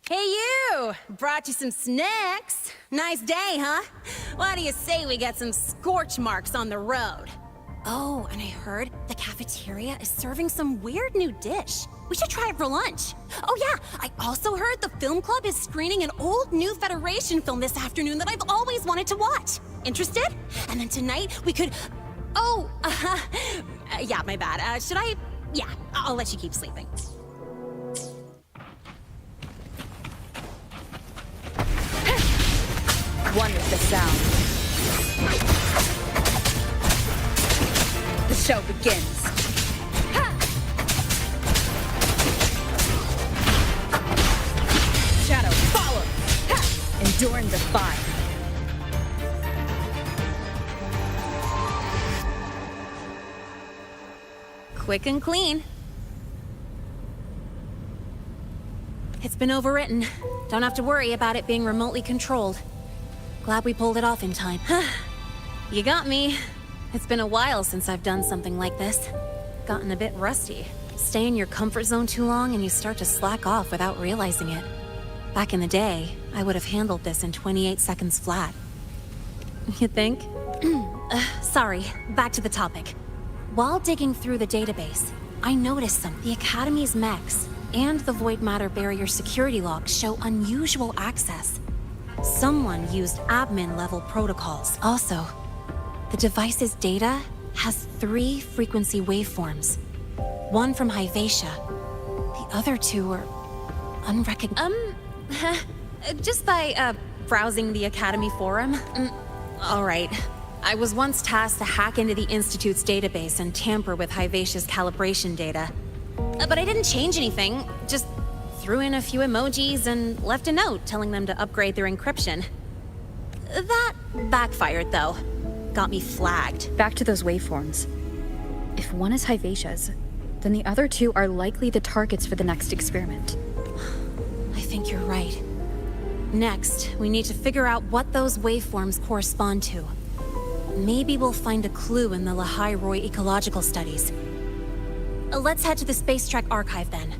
Hey you! Brought you some snacks. Nice day, huh? Why do you say we get some scorch marks on the road? Oh, and I heard the cafeteria is serving some weird new dish. We should try it for lunch. Oh yeah, I also heard the film club is screening an old New Federation film this afternoon that I've always wanted to watch. Interested? And then tonight we could... Oh, yeah, my bad. Should I... Yeah, I'll let you keep sleeping. One with the sound. The show begins. Shadow, follow! Enduring the fire. Quick and clean. It's been overwritten. Don't have to worry about it being remotely controlled. Glad we pulled it off in time. You got me. It's been a while since I've done something like this. Gotten a bit rusty. Stay in your comfort zone too long and you start to slack off without realizing it. Back in the day, I would have handled this in 28 seconds flat. You think? Sorry, back to the topic. While digging through the database, I noticed something. The Academy's mechs and the Void Matter Barrier security logs show unusual access. Someone used admin-level protocols. Also, the device's data has 3 frequency waveforms. One from Hyvatia. The other 2 are unrecognizable. Just by, browsing the Academy forum? All right. I was once tasked to hack into the Institute's database and tamper with Hyvatia's calibration data. But I didn't change anything, just threw in a few emojis and left a note telling them to upgrade their encryption. That backfired, though. Got me flagged. Back to those waveforms. If one is Hyvatia's, then the other 2 are likely the targets for the next experiment. I think you're right. Next, we need to figure out what those waveforms correspond to. Maybe we'll find a clue in the Lehigh Roy ecological studies. Let's head to the Space Trek archive then.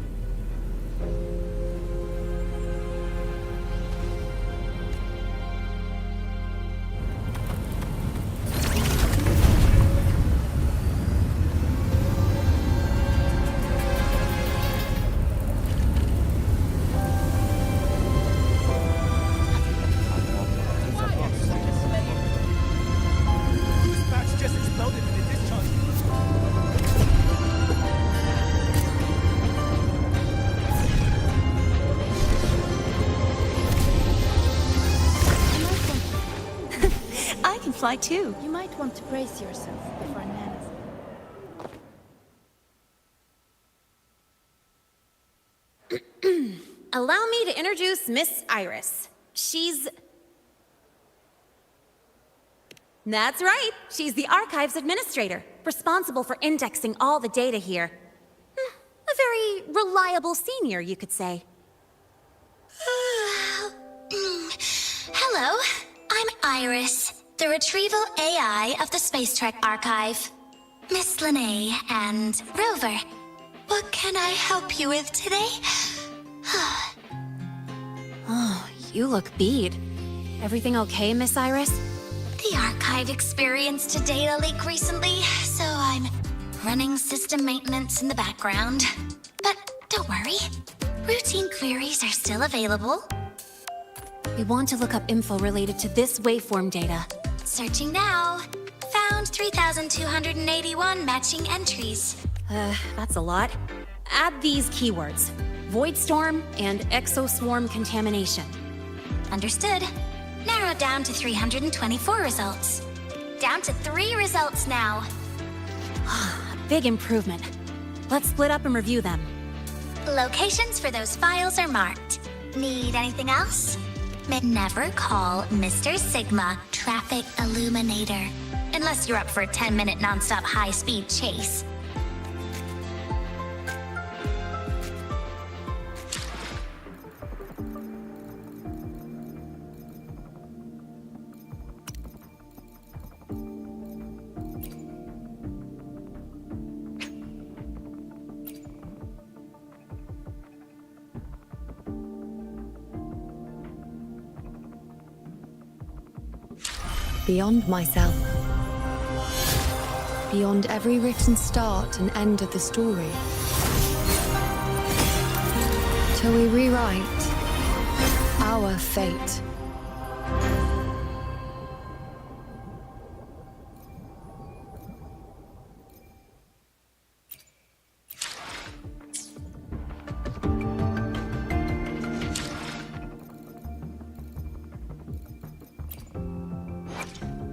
Fly too. You might want to brace yourself before Nana's. Allow me to introduce Miss Iris. She's... That's right. She's the Archives Administrator, responsible for indexing all the data here. A very reliable senior, you could say. Hello, I'm Iris, the Retrieval AI of the Space Trek Archive. Miss Linnae and Rover, what can I help you with today? Oh, you look beat. Everything okay, Miss Iris? The Archive experienced a data leak recently, so I'm running system maintenance in the background. But don't worry, routine queries are still available. We want to look up info related to this waveform data. Searching now. Found 3,281 matching entries. That's a lot. Add these keywords: Void Storm and Exoswarm Contamination. Understood. Narrowed down to 324 results. Down to 3 results now. Big improvement. Let's split up and review them. Locations for those files are marked. Need anything else? Never call Mr. Sigma Traffic Illuminator, unless you're up for a 10-minute nonstop high-speed chase. Beyond myself. Beyond every written start and end of the story. Till we rewrite our fate.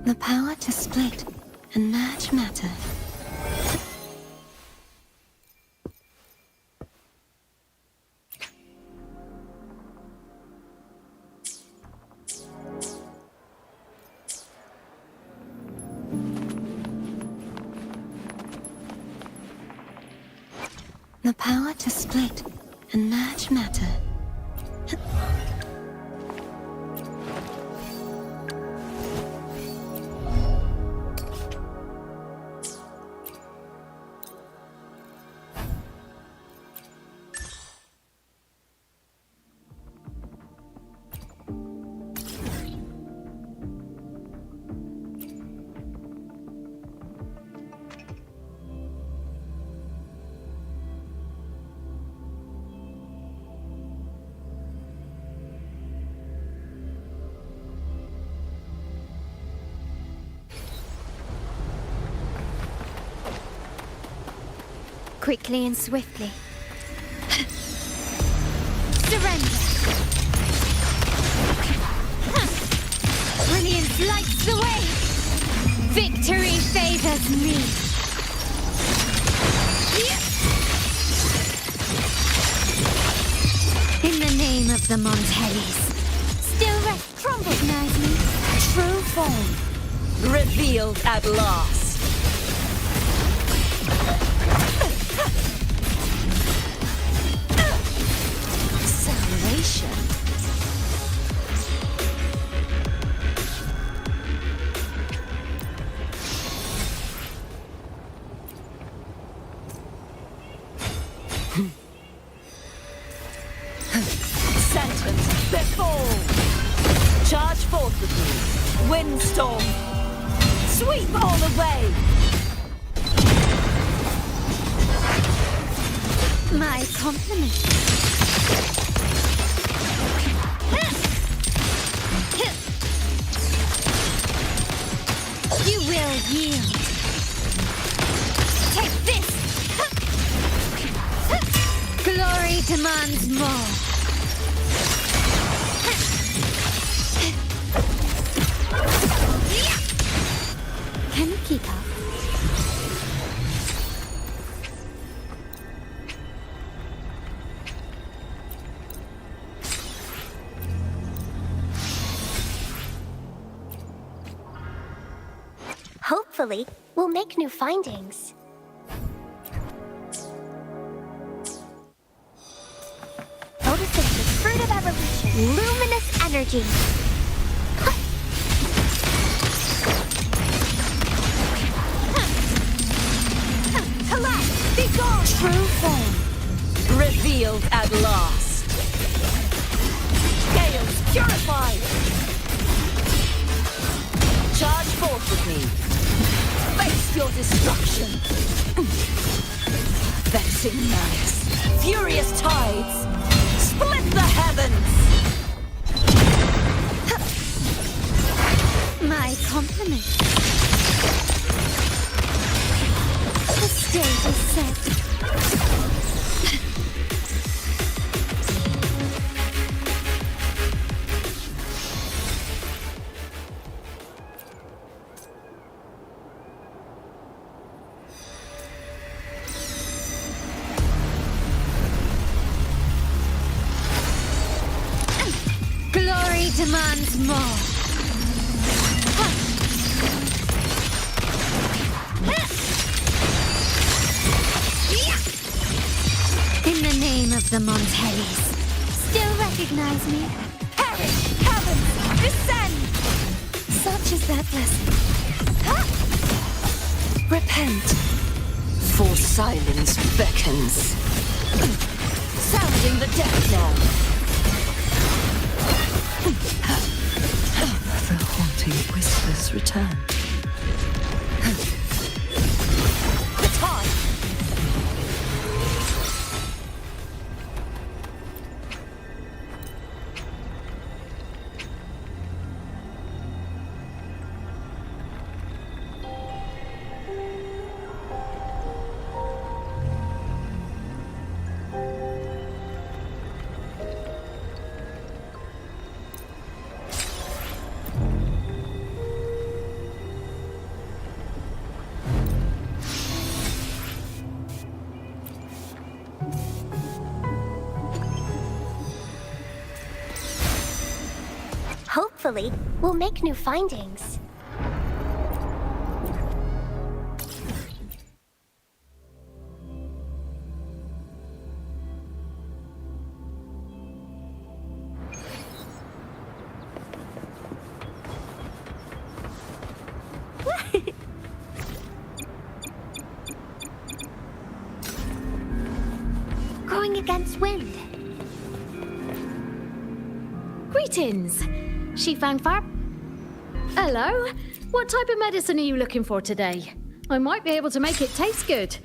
The power to split and merge matter. The power to split and merge matter. Quickly and swiftly. Surrender! Brilliance lights the way! Victory favors me! In the name of the Montellis, still rest recognize me? True form. Revealed at last. Salvation. Sentence befall. Charge forth with me. Windstorm. Sweep all away. My compliments. You will yield. Take this. Glory demands more. Can you keep up? Hopefully, we'll make new findings. Photosynthesis, fruit of evolution, luminous energy. Collapse! Be gone! True form. Revealed at last. Scales purified. Charge forth with me. Face your destruction. Vexing malice. Furious tides. Split the heavens. My compliments. The stage is set. demands more. In the name of the Montellis, still recognize me? Perish, heavens, descend! Such is their blessing. Repent, for silence beckons. Sounding the death knell. The haunting whispers return. The time! Hopefully, we'll make new findings. Going against wind. Greetings. She found far. Hello. What type of medicine are you looking for today? I might be able to make it taste good.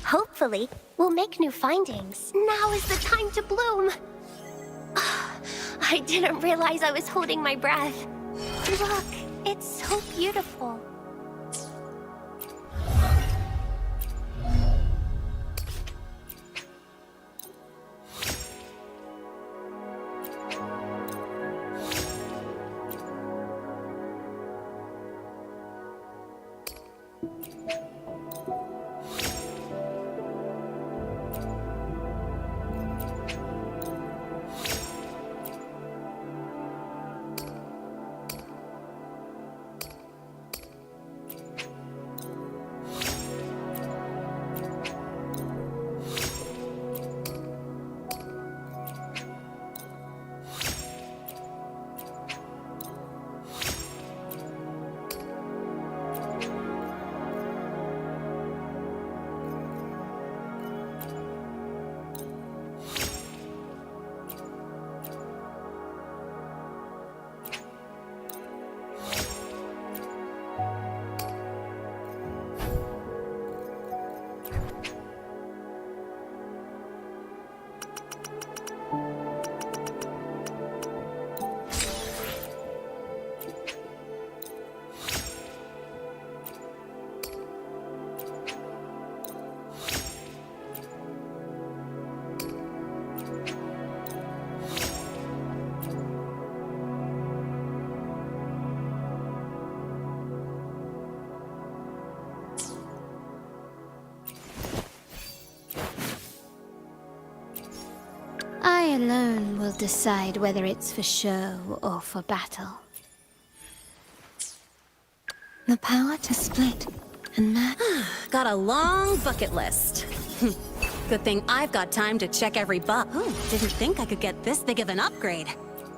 Hopefully, we'll make new findings. Now is the time to bloom. I didn't realize I was holding my breath. Look, it's so beautiful. I alone will decide whether it's for show or for battle. The power to split and match. Got a long bucket list. Good thing I've got time to check every bug. Oh, didn't think I could get this big of an upgrade.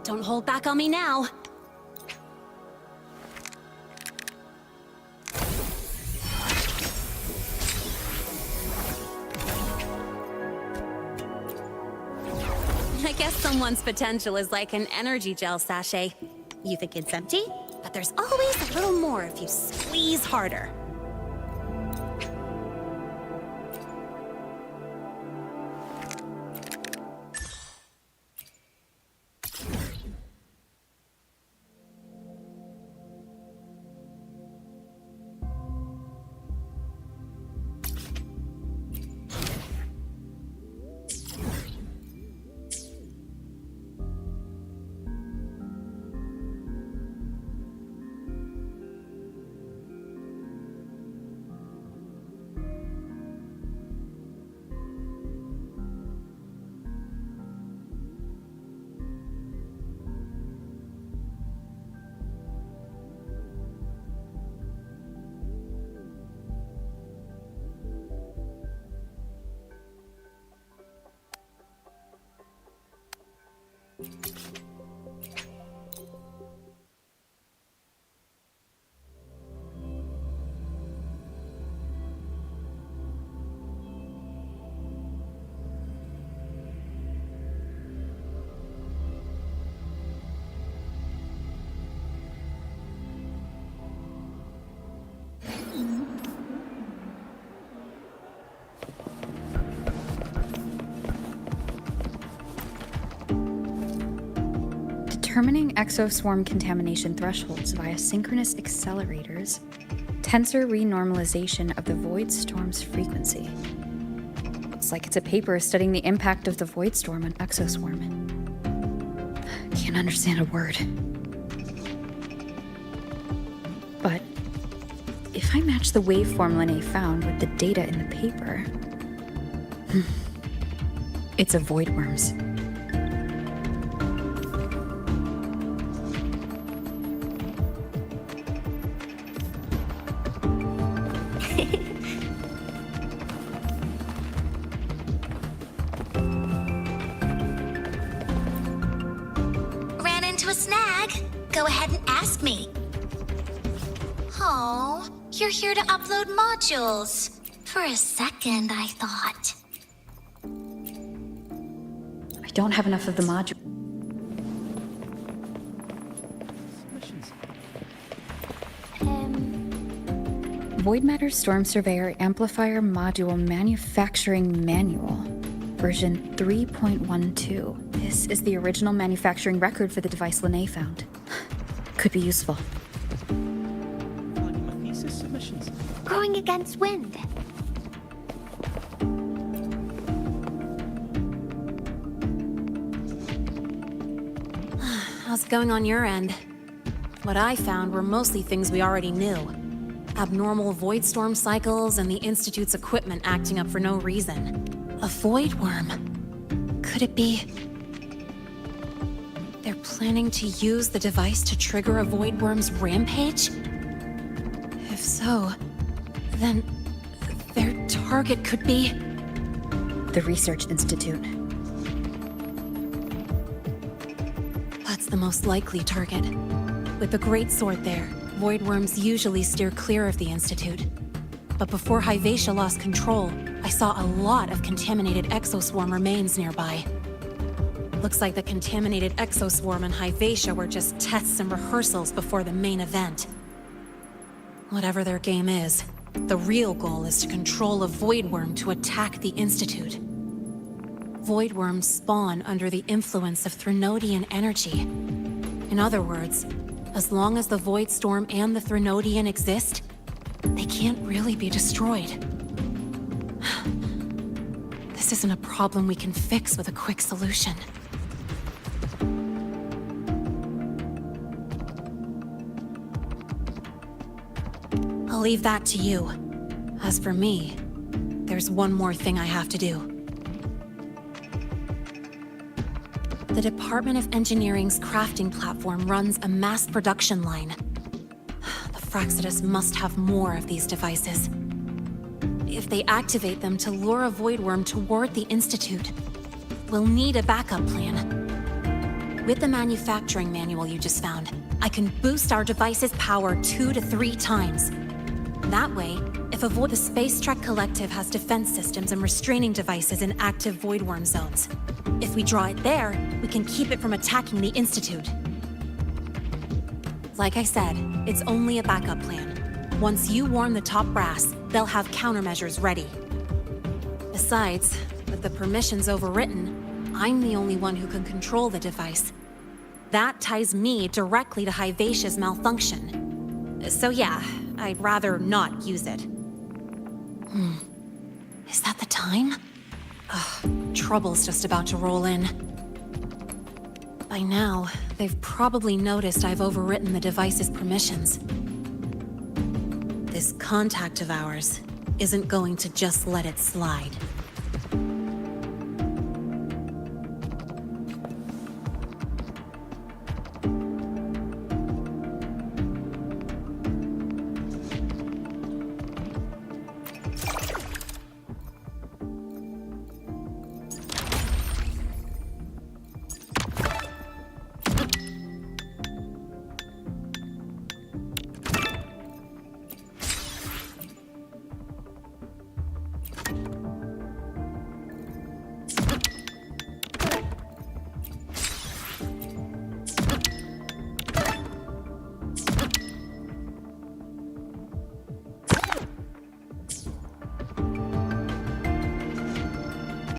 Don't hold back on me now. I guess someone's potential is like an energy gel sachet. You think it's empty, but there's always a little more if you squeeze harder. Determining exoswarm contamination thresholds via synchronous accelerators. Tensor renormalization of the void storm's frequency. Looks like it's a paper studying the impact of the void storm on exoswarm. Can't understand a word. But if I match the waveform Linnae found with the data in the paper, it's a void worms. Ran into a snag. Go ahead and ask me. Oh, you're here to upload modules. For a second, I thought. I don't have enough of the module. Void Matter Storm Surveyor Amplifier Module Manufacturing Manual, version 3.12. This is the original manufacturing record for the device Linnae found. Could be useful. Finding my thesis submissions. Growing against wind. How's it going on your end? What I found were mostly things we already knew. Abnormal void storm cycles and the Institute's equipment acting up for no reason. A void worm. Could it be... they're planning to use the device to trigger a void worm's rampage? If so, then their target could be... the Research Institute. That's the most likely target. With the Great Sword there, void worms usually steer clear of the Institute. But before Hyvatia lost control, I saw a lot of contaminated exoswarm remains nearby. Looks like the contaminated exoswarm and Hyvatia were just tests and rehearsals before the main event. Whatever their game is, the real goal is to control a void worm to attack the Institute. Void worms spawn under the influence of Threnodian energy. In other words, as long as the Void Storm and the Threnodian exist, they can't really be destroyed. This isn't a problem we can fix with a quick solution. I'll leave that to you. As for me, there's one more thing I have to do. The Department of Engineering's crafting platform runs a mass production line. The Fraxidus must have more of these devices. If they activate them to lure a void worm toward the Institute, we'll need a backup plan. With the manufacturing manual you just found, I can boost our device's power 2 to 3 times. That way, if the Space Trek Collective has defense systems and restraining devices in active void worm zones. If we draw it there, we can keep it from attacking the Institute. Like I said, it's only a backup plan. Once you warn the top brass, they'll have countermeasures ready. Besides, with the permissions overwritten, I'm the only one who can control the device. That ties me directly to Hyvatia's malfunction. So yeah, I'd rather not use it. Is that the time? Ugh, trouble's just about to roll in. By now, they've probably noticed I've overwritten the device's permissions. This contact of ours isn't going to just let it slide.